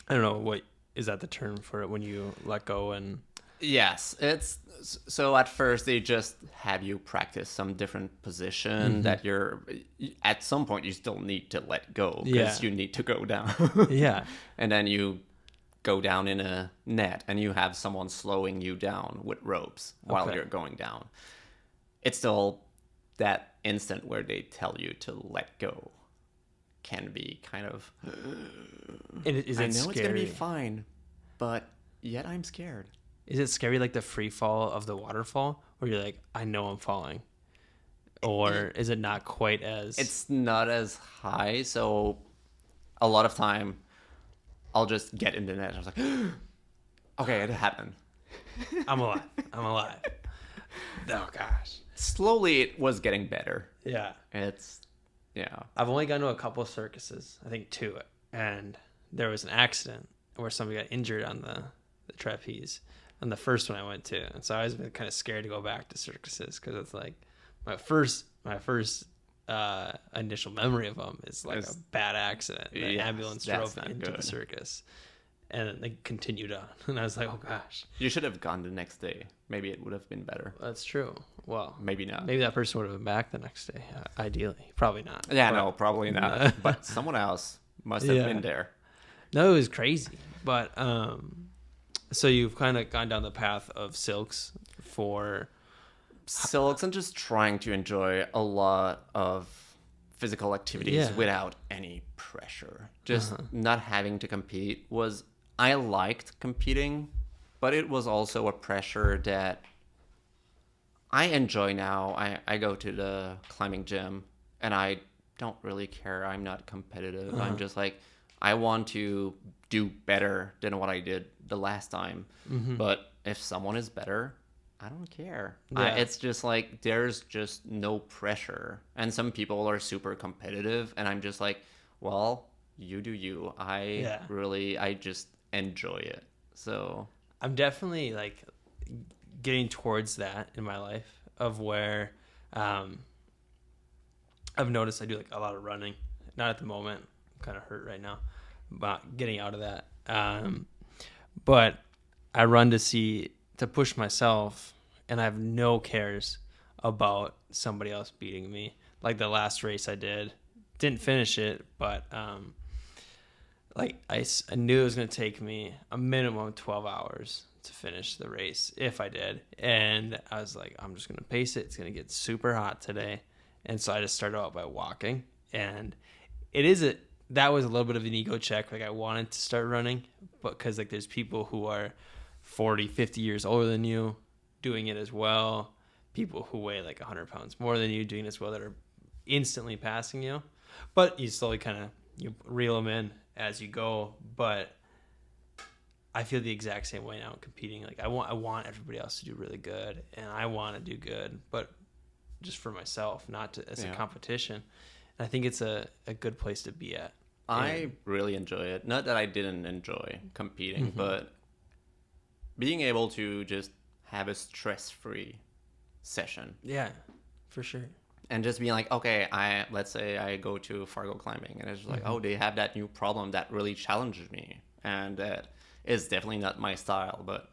I don't know, what is that the term for it when you let go? And yes, it's so at first they just have you practice some different position that at some point you still need to let go because you need to go down. Yeah. And then you go down in a net, and you have someone slowing you down with ropes while you're going down. It's still that instant where they tell you to let go can be kind of, I know scary? It's going to be fine, but yet I'm scared. Is it scary like the free fall of the waterfall where you're like, I know I'm falling? Or is it not quite as... It's not as high, so a lot of time I'll just get in the net. I was like, okay, it happened. I'm alive. Oh, gosh. Slowly, it was getting better. Yeah. I've only gone to a couple of circuses, I think 2, and there was an accident where somebody got injured on the trapeze on the first one I went to, and so I was kind of scared to go back to circuses because it's like my first initial memory of them is like a bad accident. The ambulance drove into the circus, and then they continued on, and I was like, oh gosh. You should have gone the next day. Maybe it would have been better. That's true. Well, maybe not. Maybe that person would have been back the next day. Ideally, probably not. Yeah, no, probably not. But someone else must have been there. No, it was crazy. But so you've kind of gone down the path of silks and just trying to enjoy a lot of physical activities without any pressure. Just not having to compete I liked competing, but it was also a pressure that I enjoy now. I go to the climbing gym, and I don't really care. I'm not competitive. I'm just like, I want to do better than what I did the last time. But if someone is better, I don't care. It's just like, there's just no pressure. And some people are super competitive, and I'm just like, well, you do you. I just enjoy it. So I'm definitely like getting towards that in my life of where I've noticed I do like a lot of running. Not at the moment. I'm kind of hurt right now, but getting out of that. But I run to push myself, and I have no cares about somebody else beating me. Like the last race I didn't finish it, but like I knew it was going to take me a minimum of 12 hours to finish the race if I did. And I was like, I'm just going to pace it. It's going to get super hot today. And so I just started out by walking, and that was a little bit of an ego check. Like I wanted to start running, but because like there's people who are 40, 50 years older than you doing it as well. People who weigh like 100 pounds more than you doing it as well that are instantly passing you. But you slowly you reel them in as you go. But I feel the exact same way now competing. Like I want everybody else to do really good, and I want to do good. But just for myself, not to, as a competition. And I think it's a good place to be at. I really enjoy it. Not that I didn't enjoy competing, but being able to just have a stress-free session. Yeah, for sure. And just being like, okay, let's say I go to Fargo climbing, and it's just like, oh, they have that new problem that really challenges me, and that is definitely not my style. But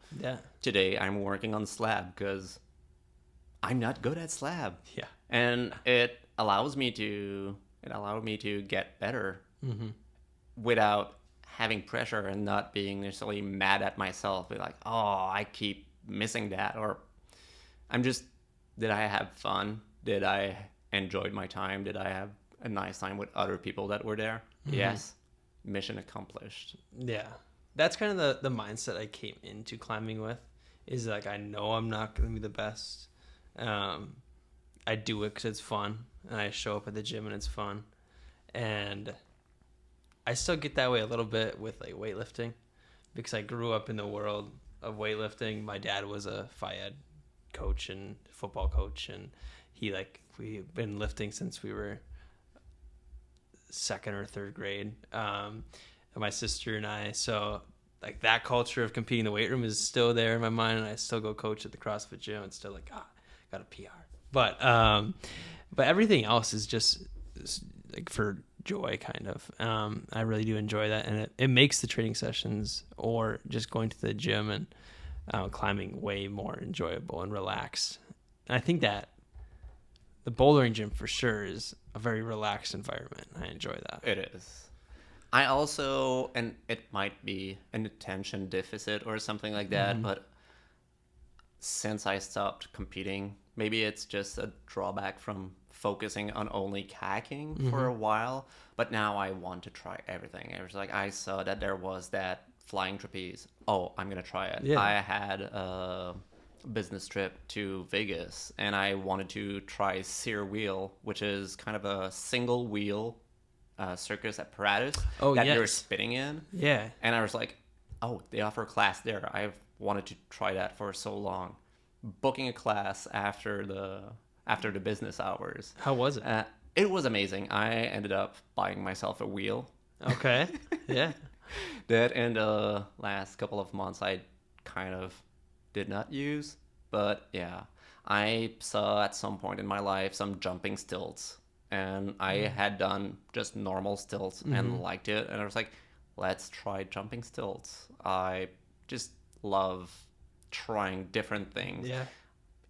today I'm working on slab because I'm not good at slab. Yeah, and it allowed me to get better without having pressure and not being necessarily mad at myself. Be like, oh, I keep missing that, or did I have fun? Did I enjoy my time? Did I have a nice time with other people that were there? Yes. Mission accomplished. Yeah. That's kind of the mindset I came into climbing with, is like, I know I'm not going to be the best. I do it because it's fun, and I show up at the gym and it's fun. And I still get that way a little bit with like weightlifting, because I grew up in the world of weightlifting. My dad was a phy ed coach and football coach, and we've been lifting since we were second or third grade. And my sister and I, so like that culture of competing in the weight room is still there in my mind, and I still go coach at the CrossFit gym. It's still like, got a PR. But everything else is just like for joy, kind of. I really do enjoy that, and it makes the training sessions or just going to the gym and climbing way more enjoyable and relaxed. And I think that the bouldering gym for sure is a very relaxed environment. I enjoy that. It is. I also, and it might be an attention deficit or something like that, but since I stopped competing, maybe it's just a drawback from focusing on only kayaking for a while, but now I want to try everything. It was like, I saw that there was that flying trapeze. Oh, I'm going to try it. Yeah. I had a business trip to Vegas, and I wanted to try sear wheel, which is kind of a single wheel circus apparatus that you're spinning in. Yeah. And I was like, oh, they offer a class there. I've wanted to try that for so long. Booking a class after the business hours. How was it? It was amazing. I ended up buying myself a wheel. Okay. Yeah. That in the last couple of months I kind of did not use. But yeah, I saw at some point in my life some jumping stilts. And I had done just normal stilts and liked it. And I was like, let's try jumping stilts. I just love trying different things. Yeah.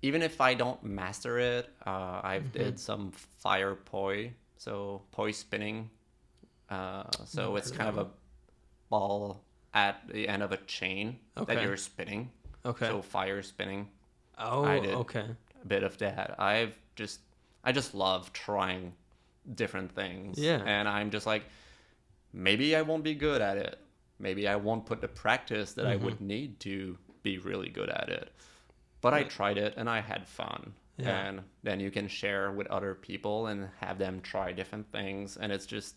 Even if I don't master it, I've did some fire poi, so poi spinning. So it's kind of a ball at the end of a chain that you're spinning. Okay. So fire spinning. Oh, I did okay. a bit of that. I just love trying different things. Yeah. And I'm just like, maybe I won't be good at it. Maybe I won't put the practice that I would need to be really good at it. But I tried it and I had fun. Yeah. And then you can share with other people and have them try different things. And it's just,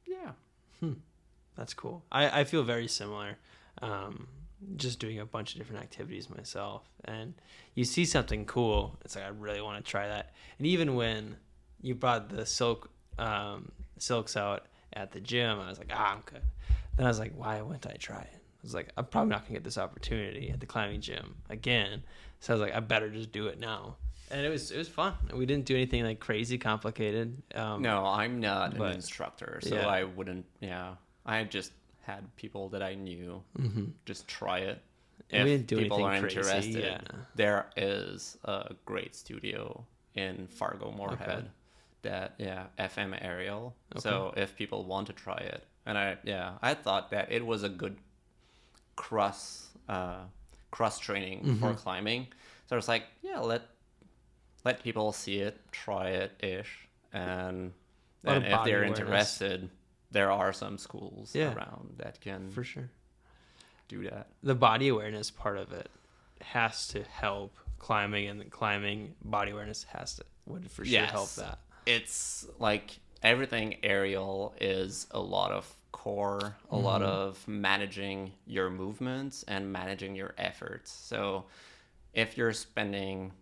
yeah. That's cool. I feel very similar. Just doing a bunch of different activities myself. And you see something cool, it's like, I really want to try that. And even when you brought the silks out at the gym, I was like, I'm good. Then I was like, why wouldn't I try it? I was like, I'm probably not going to get this opportunity at the climbing gym again. So I was like, I better just do it now. And it was fun. We didn't do anything like crazy complicated. No, I'm not an instructor, so I wouldn't. Yeah, I just had people that I knew just try it. If we didn't do people are crazy, interested, there is a great studio in Fargo Moorhead. That FM Aerial. Okay. So if people want to try it, and I thought that it was a good cross training for climbing. So I was like, let people see it, try it ish, and then if they're interested, there are some schools around that can for sure do that. The body awareness part of it has to help climbing, and the climbing body awareness would for sure help that. It's like everything aerial is a lot of core, a lot of managing your movements and managing your efforts. So if you're spending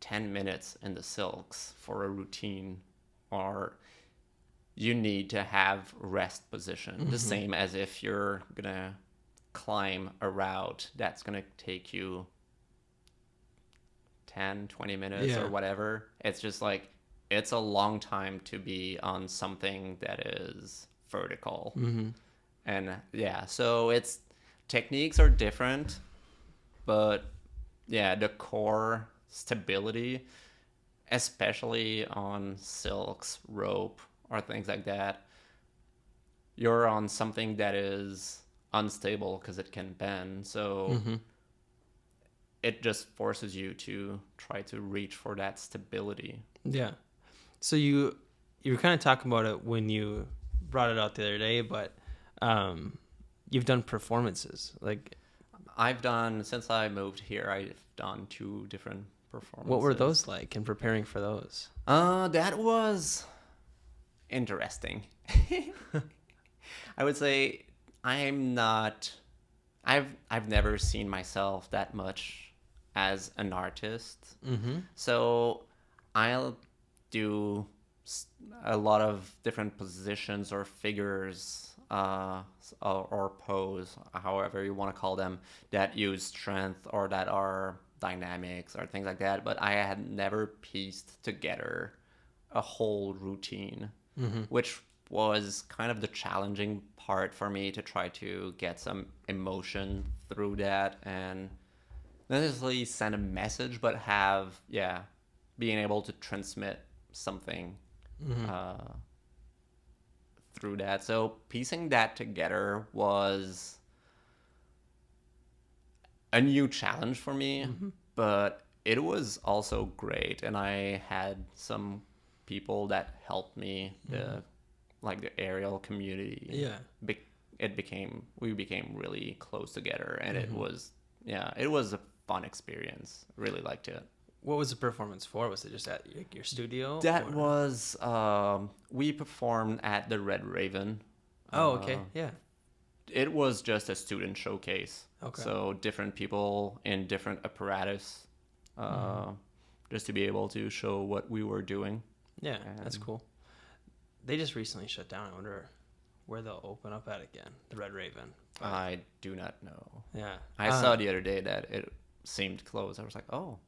10 minutes in the silks for a routine, or you need to have rest position, the same as if you're gonna climb a route that's gonna take you 10-20 minutes or whatever. It's just like, it's a long time to be on something that is vertical. And yeah, so it's techniques are different, but yeah, the core stability, especially on silks, rope, or things like that, you're on something that is unstable because it can bend. So it just forces you to try to reach for that stability. Yeah. So you were kind of talking about it when you brought it out the other day, but you've done performances. Like, Since I moved here, I've done 2 different performances. What were those like in preparing for those? That was interesting. I would say I've never seen myself that much as an artist. So I'll do a lot of different positions or figures, or pose, however you want to call them, that use strength or that are dynamics or things like that. But I had never pieced together a whole routine, which was kind of the challenging part for me, to try to get some emotion through that and not necessarily send a message, but have, being able to transmit something through that. So piecing that together was a new challenge for me, but it was also great. And I had some people that helped me, the aerial community. We became really close together, and it was a fun experience. Really liked it. What was the performance for? Was it just at your studio? That was, we performed at the Red Raven. Oh, okay. Yeah. It was just a student showcase. Okay. So different people in different apparatus, just to be able to show what we were doing. Yeah, that's cool. They just recently shut down. I wonder where they'll open up at again. The Red Raven. But I do not know. Yeah. I saw the other day that it seemed closed. I was like, oh.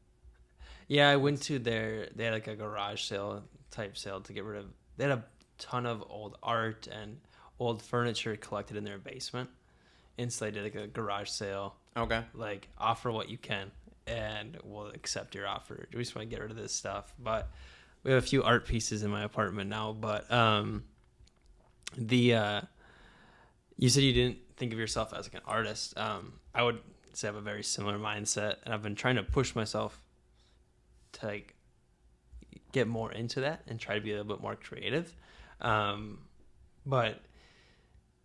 Yeah, I went to they had like a garage type sale to get rid of. They had a ton of old art and old furniture collected in their basement. And so they did like a garage sale. Okay. Like, offer what you can and we'll accept your offer. We just want to get rid of this stuff. But we have a few art pieces in my apartment now. But you said you didn't think of yourself as like an artist. I would say I have a very similar mindset, and I've been trying to push myself to like get more into that and try to be a little bit more creative. But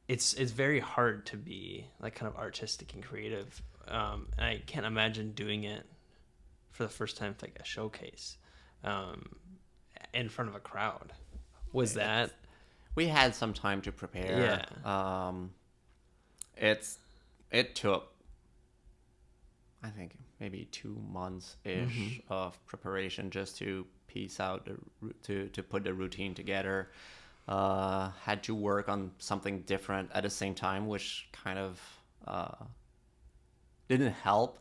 it's very hard to be like kind of artistic and creative. And I can't imagine doing it for the first time, like a showcase, in front of a crowd. Was that? We had some time to prepare. Yeah. It took, I think, maybe 2 months-ish of preparation just to piece out to put the routine together. Had to work on something different at the same time, which kind of didn't help.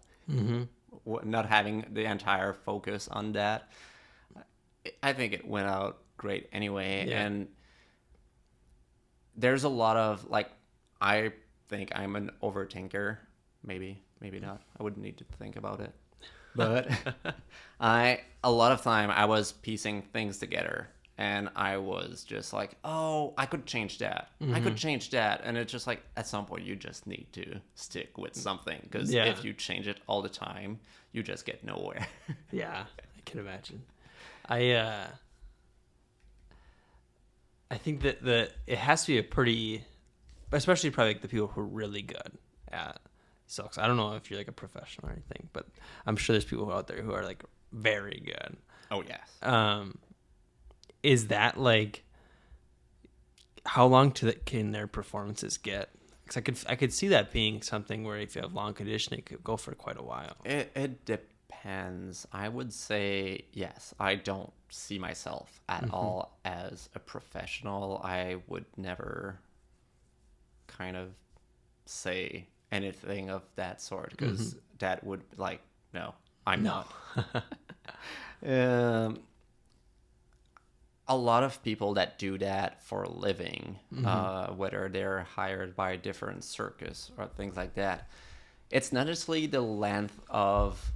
Not having the entire focus on that. I think it went out great anyway. Yeah. And there's a lot of, like, I think I'm an overthinker. Maybe not. I wouldn't need to think about it. But a lot of time I was piecing things together, and I was just like, oh, I could change that. I could change that. And it's just like, at some point you just need to stick with something, because if you change it all the time, you just get nowhere. Yeah, I can imagine. I think that it has to be a pretty, especially probably like the people who are really good at silks. I don't know if you're like a professional or anything, but I'm sure there's people out there who are like very good. Oh yes. Is that like, how long can their performances get? Because I could see that being something where if you have long conditioning, it could go for quite a while. It depends. depends. I would say yes. I don't see myself at all as a professional. I would never kind of say anything of that sort because that would like, no, I'm not. A lot of people that do that for a living, whether they're hired by a different circus or things like that, it's not necessarily the length of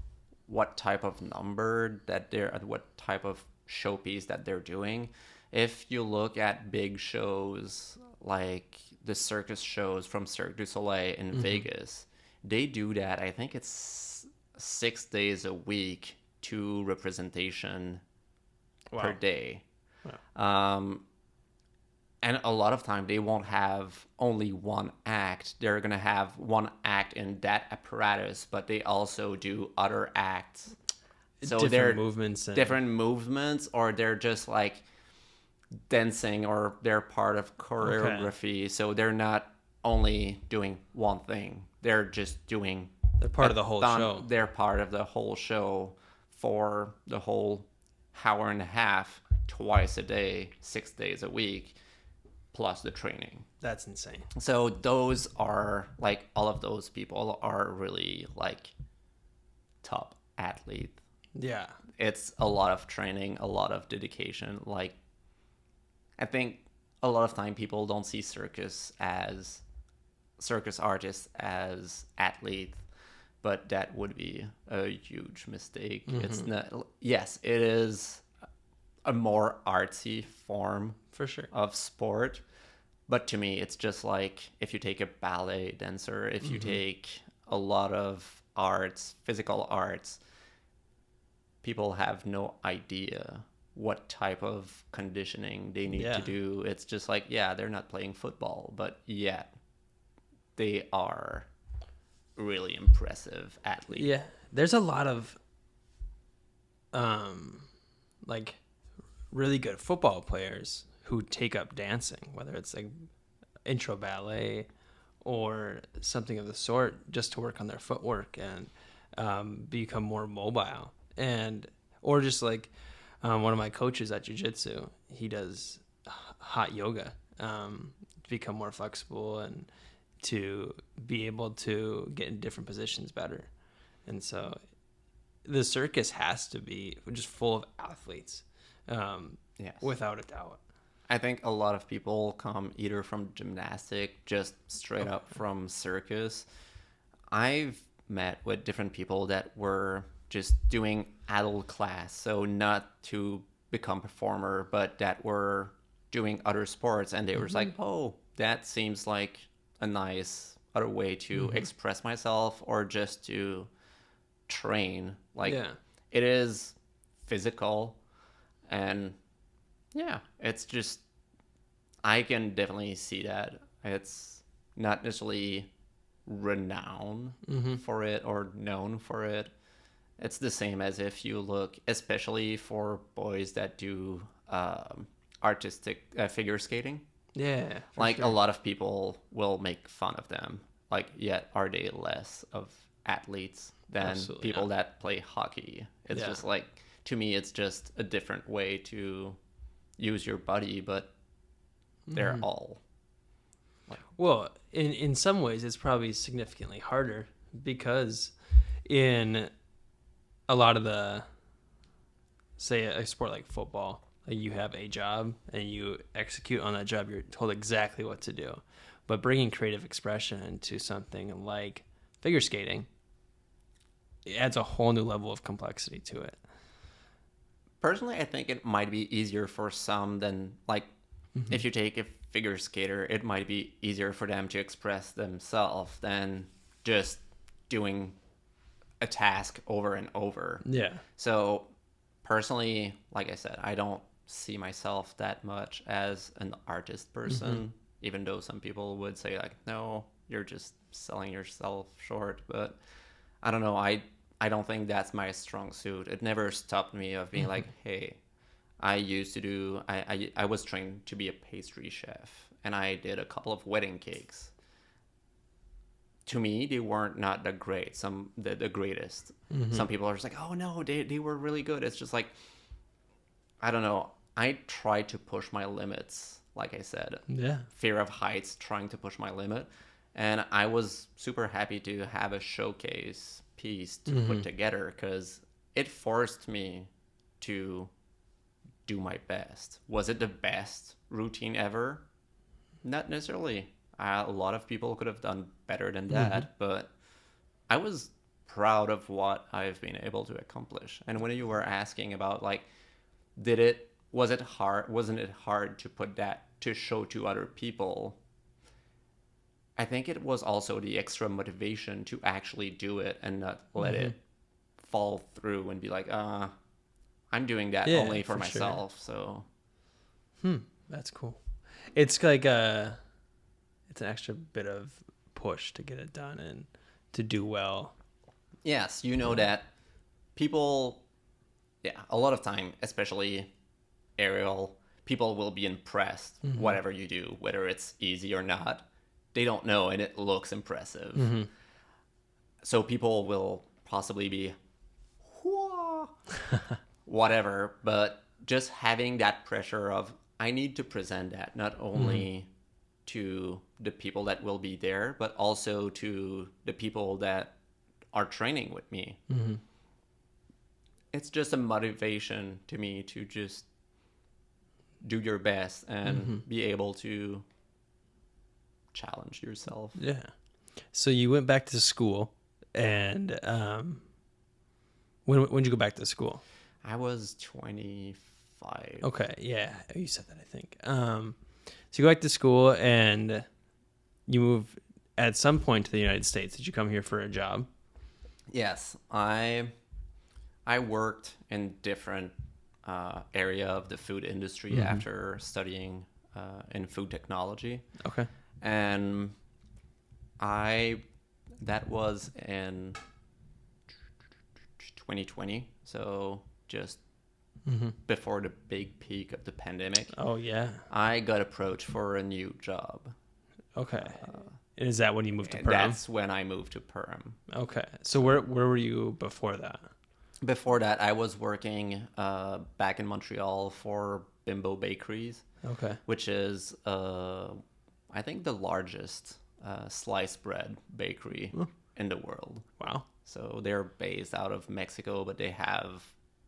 what type of number that they're, what type of showpiece that they're doing. If you look at big shows like the circus shows from Cirque du Soleil in Vegas, they do that. I think it's 6 days a week, 2 representation per day. Wow. And a lot of time they won't have only one act. They're going to have one act in that apparatus, but they also do other acts. So different movements. Different movements, or they're just like dancing, or they're part of choreography. Okay. So they're not only doing one thing. They're just doing... They're part of the whole show. They're part of the whole show for the whole hour and a half, twice a day, 6 days a week, plus the training. That's insane. So those are like, all of those people are really like top athlete. Yeah. It's a lot of training, a lot of dedication. Like, I think a lot of time people don't see circus artists as athletes, but that would be a huge mistake. It's not. Yes, it is a more artsy form for sure of sport, but to me it's just like if you take a ballet dancer, if you take a lot of arts, physical arts, people have no idea what type of conditioning they need to do. It's just like, yeah, they're not playing football, but yet they are really impressive athletes. Yeah, there's a lot of like really good football players who take up dancing, whether it's like intro ballet or something of the sort, just to work on their footwork and become more mobile. And or just like one of my coaches at jiu-jitsu, he does hot yoga to become more flexible and to be able to get in different positions better. And so the circus has to be just full of athletes. Yes. Without a doubt. I think a lot of people come either from gymnastic, just straight up from circus. I've met with different people that were just doing adult class, so not to become performer, but that were doing other sports, and they were like, oh, that seems like a nice other way to express myself or just to train. Like, it is physical, and yeah, it's just, I can definitely see that. It's not necessarily renowned for it or known for it. It's the same as if you look, especially for boys that do artistic figure skating. Yeah. Like, a lot of people will make fun of them. Like, yet are they less of athletes than people that play hockey? It's just like, to me, it's just a different way to use your body, but they're all like... Well, in some ways it's probably significantly harder, because in a lot of the, say, a sport like football, like, you have a job and you execute on that job. You're told exactly what to do. But bringing creative expression into something like figure skating, it adds a whole new level of complexity to it. Personally, I think it might be easier for some than, like, if you take a figure skater, it might be easier for them to express themselves than just doing a task over and over. Yeah. So, personally, like I said, I don't see myself that much as an artist person, even though some people would say, like, no, you're just selling yourself short. But I don't know. I don't think that's my strong suit. It never stopped me of being like, hey, I used to do, I was trained to be a pastry chef, and I did a couple of wedding cakes. to me, they weren't not the great, the greatest. Some people are just like, oh no, they were really good. It's just like, I don't know. I tried to push my limits, like I said. Yeah. Fear of heights, trying to push my limit. And I was super happy to have a showcase piece to put together because it forced me to do my best. Was it the best routine ever? Not necessarily. A lot of people could have done better than that, but I was proud of what I've been able to accomplish. And when you were asking about like, wasn't it hard to put that to show to other people? I think it was also the extra motivation to actually do it and not let it fall through and be like, I'm doing that only for myself. Sure. So that's cool. It's like it's an extra bit of push to get it done and to do well. Yes, you know that people, a lot of time, especially aerial, people will be impressed whatever you do, whether it's easy or not. They don't know, and it looks impressive. So people will possibly be, whatever, but just having that pressure of, I need to present that not only to the people that will be there, but also to the people that are training with me. It's just a motivation to me to just do your best and be able to challenge yourself. Yeah. So you went back to school, and when did you go back to school? I was 25. Okay, yeah, you said that, I think. So you go back to school, and you move at some point to the United States. Did you come here for a job? Yes, I worked in different area of the food industry after studying in food technology. Okay. And that was in 2020, so just before the big peak of the pandemic. Oh, yeah. I got approached for a new job. Okay. And is that when you moved to Perm? That's when I moved to Perm. Okay. So where were you before that? Before that, I was working back in Montreal for Bimbo Bakeries. Okay. Which is, I think, the largest sliced bread bakery in the world. Wow. So they're based out of Mexico, but they have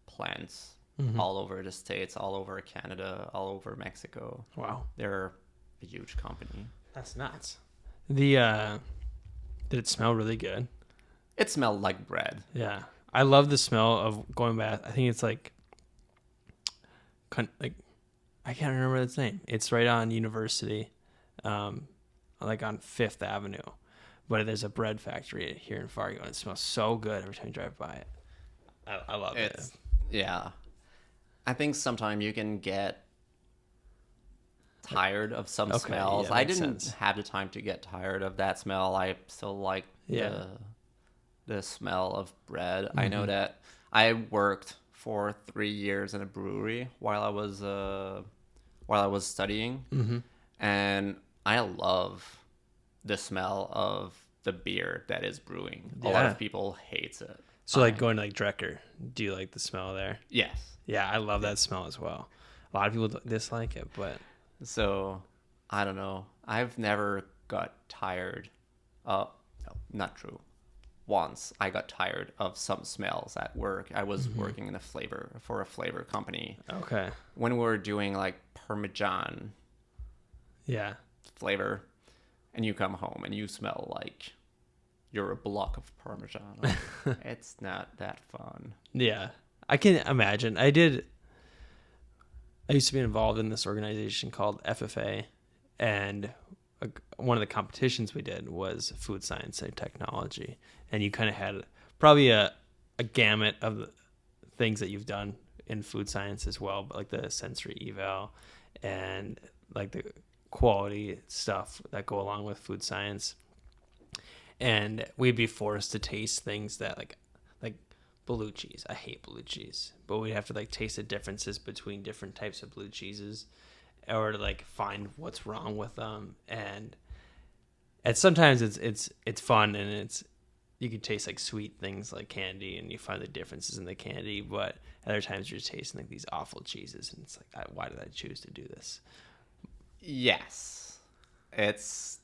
plants all over the States, all over Canada, all over Mexico. Wow. They're a huge company. That's nuts. Did it smell really good? It smelled like bread. Yeah. I love the smell of going back. I think it's like I can't remember its name. It's right on University, like on 5th Avenue. But there's a bread factory here in Fargo, and it smells so good every time you drive by it. I love it. Yeah. I think sometimes you can get tired of some smells. Yeah, I didn't have the time to get tired of that smell. I still like the smell of bread. I know that I worked for 3 years in a brewery while I was studying, and I love the smell of the beer that is brewing. A lot of people hates it. So like going to like Drecker, do you like the smell there? Yes. Yeah, I love that smell as well. A lot of people dislike it, but so I don't know. I've never got tired. No, not true. Once I got tired of some smells at work. I was working in a flavor company. Okay. When we were doing like Parmesan flavor, and you come home and you smell like you're a block of Parmesan. It's not that fun. Yeah. I can imagine. I used to be involved in this organization called FFA, and one of the competitions we did was food science and technology, and you kind of had probably a gamut of the things that you've done in food science as well, but like the sensory eval and like the quality stuff that go along with food science. And we'd be forced to taste things that like blue cheese. I hate blue cheese, but we'd have to like taste the differences between different types of blue cheeses, or to like find what's wrong with them. And And sometimes it's fun, and you can taste like sweet things like candy, and you find the differences in the candy. But other times you're tasting like these awful cheeses, and it's like, why did I choose to do this? Yes, it's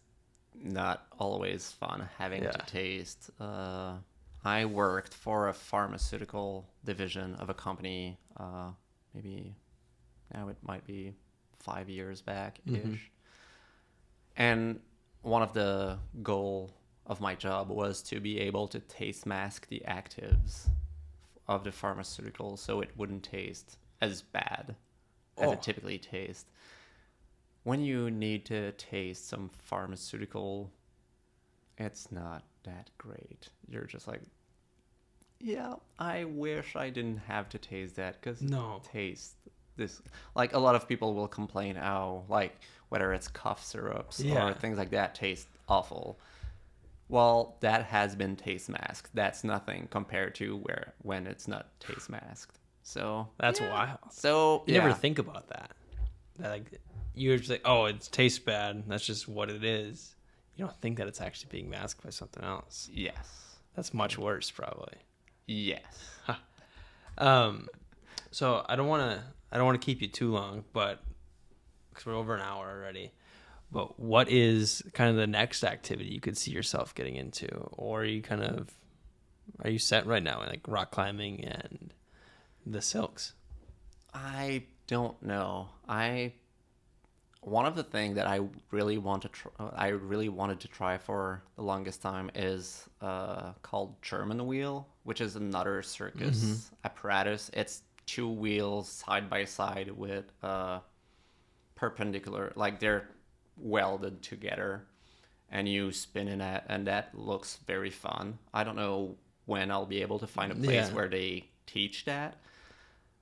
not always fun having to taste. I worked for a pharmaceutical division of a company. Maybe now it might be 5 years back ish, and one of the goal of my job was to be able to taste mask the actives of the pharmaceutical so it wouldn't taste as bad as it typically tastes. When you need to taste some pharmaceutical, it's not that great. You're just like, yeah, I wish I didn't have to taste that because taste this. Like a lot of people will complain how like whether it's cough syrups or things like that taste awful. Well, that has been taste masked. That's nothing compared to when it's not taste masked. So that's wild. So you never think about that. Like you're just like, oh, it tastes bad. That's just what it is. You don't think that it's actually being masked by something else. Yes, that's much worse, probably. Yes. So I don't want to keep you too long, but because we're over an hour already. But what is kind of the next activity you could see yourself getting into, or are you set right now in like rock climbing and the silks? I don't know. One of the things that I really wanted to try for the longest time is called German wheel, which is another circus apparatus. It's 2 wheels side by side with perpendicular, like they're welded together, and you spin in it, and that looks very fun. I don't know when I'll be able to find a place where they teach that.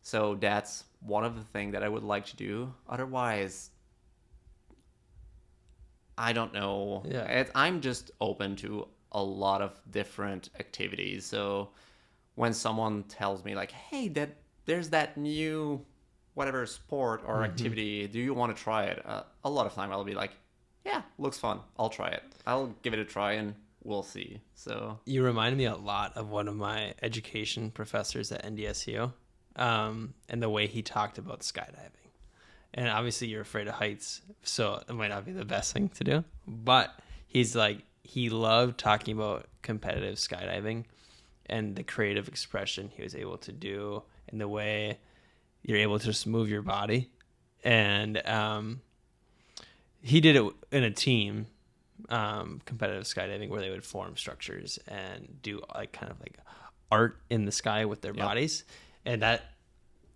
So that's one of the things that I would like to do. Otherwise, I don't know. I'm just open to a lot of different activities. So when someone tells me like, hey, there's that new whatever sport or activity, do you want to try it? A lot of time I'll be like, yeah, looks fun. I'll try it. I'll give it a try and we'll see. So you remind me a lot of one of my education professors at NDSU, and the way he talked about skydiving. And obviously you're afraid of heights, so it might not be the best thing to do. But he's like, he loved talking about competitive skydiving and the creative expression he was able to do and the way you're able to just move your body. And he did it in a team, competitive skydiving, where they would form structures and do like kind of like art in the sky with their bodies. And that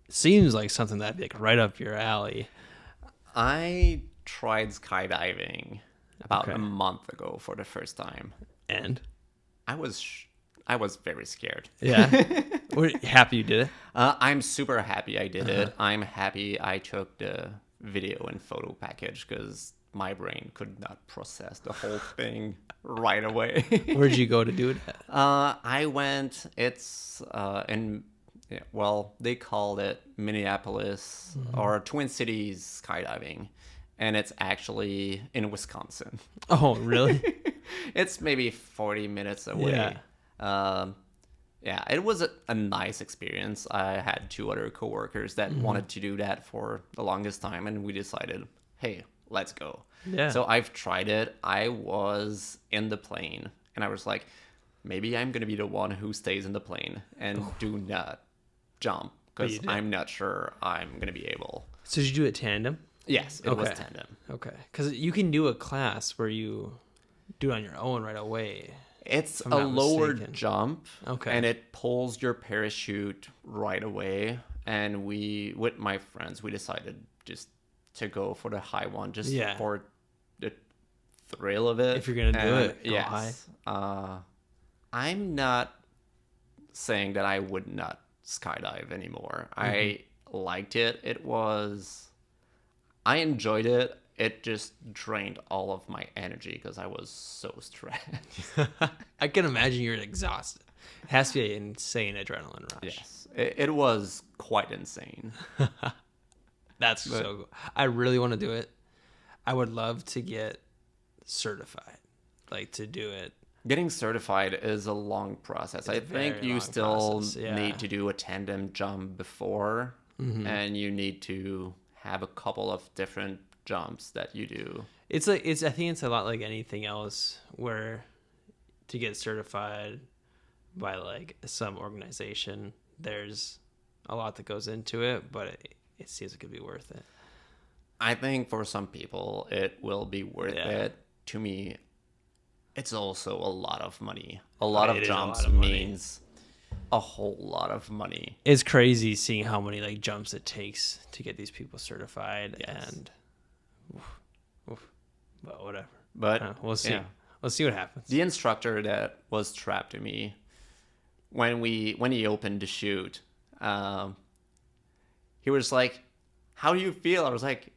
seems like something that'd be like right up your alley. I tried skydiving about a month ago for the first time, and I was very scared. Yeah, we're happy you did it. I'm super happy I did it. I'm happy I took the video and photo package because my brain could not process the whole thing right away. Where'd you go to do it at? I went. It's in. Yeah, well, they called it Minneapolis or Twin Cities skydiving, and it's actually in Wisconsin. Oh, really? It's maybe 40 minutes away. Yeah, it was a nice experience. I had 2 other coworkers that wanted to do that for the longest time, and we decided, hey, let's go. Yeah. So I've tried it. I was in the plane, and I was like, maybe I'm going to be the one who stays in the plane and do not jump because I'm not sure I'm going to be able. So did you do it tandem? Yes, it was tandem. Okay. Because you can do a class where you do it on your own right away. It's a lower jump, and it pulls your parachute right away. And with my friends, we decided just to go for the high one, just for the thrill of it. If you're going to do it, go high. I'm not saying that I would not skydive anymore. I liked it. I enjoyed it. It just drained all of my energy because I was so stressed. I can imagine you're exhausted. It has to be an insane adrenaline rush. Yes, it was quite insane. That's so cool. I really want to do it. I would love to get certified. like to do it. Getting certified is a long process. I think you still need to do a tandem jump before, and you need to have a couple of different jumps that you do. I think it's a lot like anything else, where to get certified by like some organization, there's a lot that goes into it, but it seems like it'd be worth it. I think for some people it will be worth it. To me, it's also a lot of money. A lot of jumps means a whole lot of money. It's crazy seeing how many like jumps it takes to get these people certified, and but whatever. But we'll see. We'll see what happens. The instructor that was strapped to me when he opened the chute, he was like, "How do you feel?" I was like,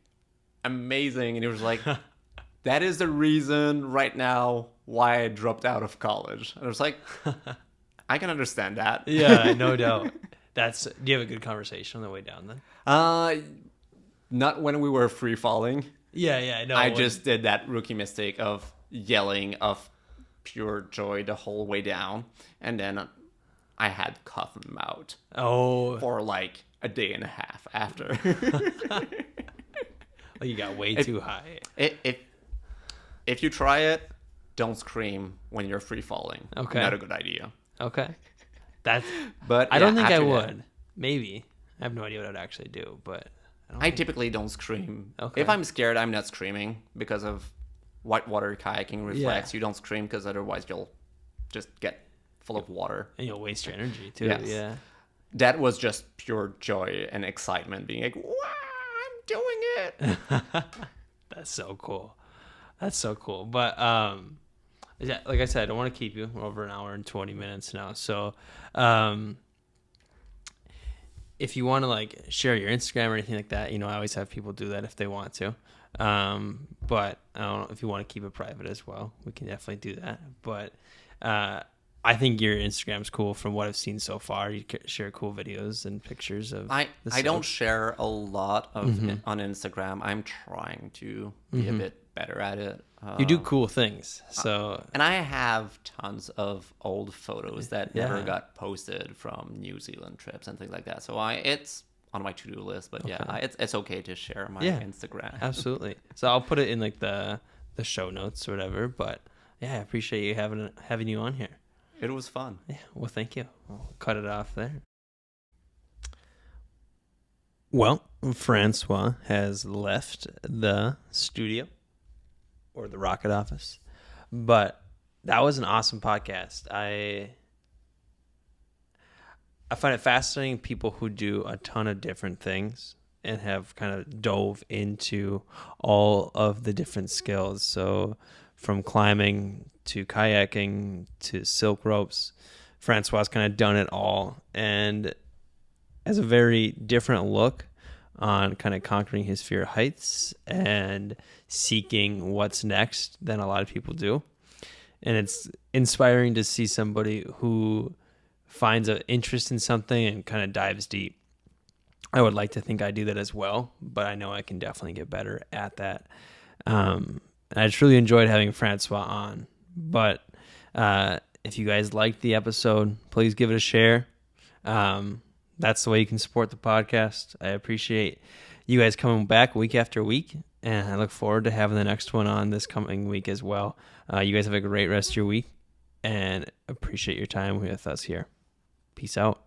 "Amazing." And he was like, "That is the reason right now why I dropped out of college." And I was like, I can understand that. Yeah, no doubt. Do you have a good conversation on the way down then? Not when we were free falling. Yeah, no. I just did that rookie mistake of yelling of pure joy the whole way down, and then I had cut them out. For like a day and a half after. You got way too high. If you try it, don't scream when you're free falling. Okay. Not a good idea. Okay. But I don't think I would. Maybe. I have no idea what I'd actually do, but I typically don't scream. Okay. If I'm scared, I'm not screaming because of whitewater kayaking reflex. You don't scream because otherwise you'll just get full of water. And you'll waste your energy too. Yes. Yeah. That was just pure joy and excitement, being like, wow, I'm doing it. That's so cool. But like I said, I don't want to keep you. We're over an hour and 20 minutes now. So if you want to like share your Instagram or anything like that, I always have people do that if they want to. But I don't know if you want to keep it private as well. We can definitely do that. But I think your Instagram's cool from what I've seen so far. You share cool videos and pictures of. I don't share a lot of on Instagram. I'm trying to be a bit better at it. You do cool things, so. And I have tons of old photos that never got posted from New Zealand trips and things like that. So it's on my to-do list. But it's okay to share my Instagram. Absolutely. So I'll put it in like the show notes or whatever. But I appreciate you having you on here. It was fun. Yeah. Well, thank you. I'll cut it off there. Well, Francois has left the studio or the Rocket office, but that was an awesome podcast. I find it fascinating people who do a ton of different things and have kind of dove into all of the different skills. So from climbing to kayaking to silk ropes, Francois kind of done it all and has a very different look on kind of conquering his fear of heights and seeking what's next than a lot of people do. And it's inspiring to see somebody who finds an interest in something and kind of dives deep. I would like to think I do that as well, but I know I can definitely get better at that. I truly enjoyed having Francois on. But if you guys liked the episode, please give it a share. That's the way you can support the podcast. I appreciate you guys coming back week after week, and I look forward to having the next one on this coming week as well. You guys have a great rest of your week, and appreciate your time with us here. Peace out.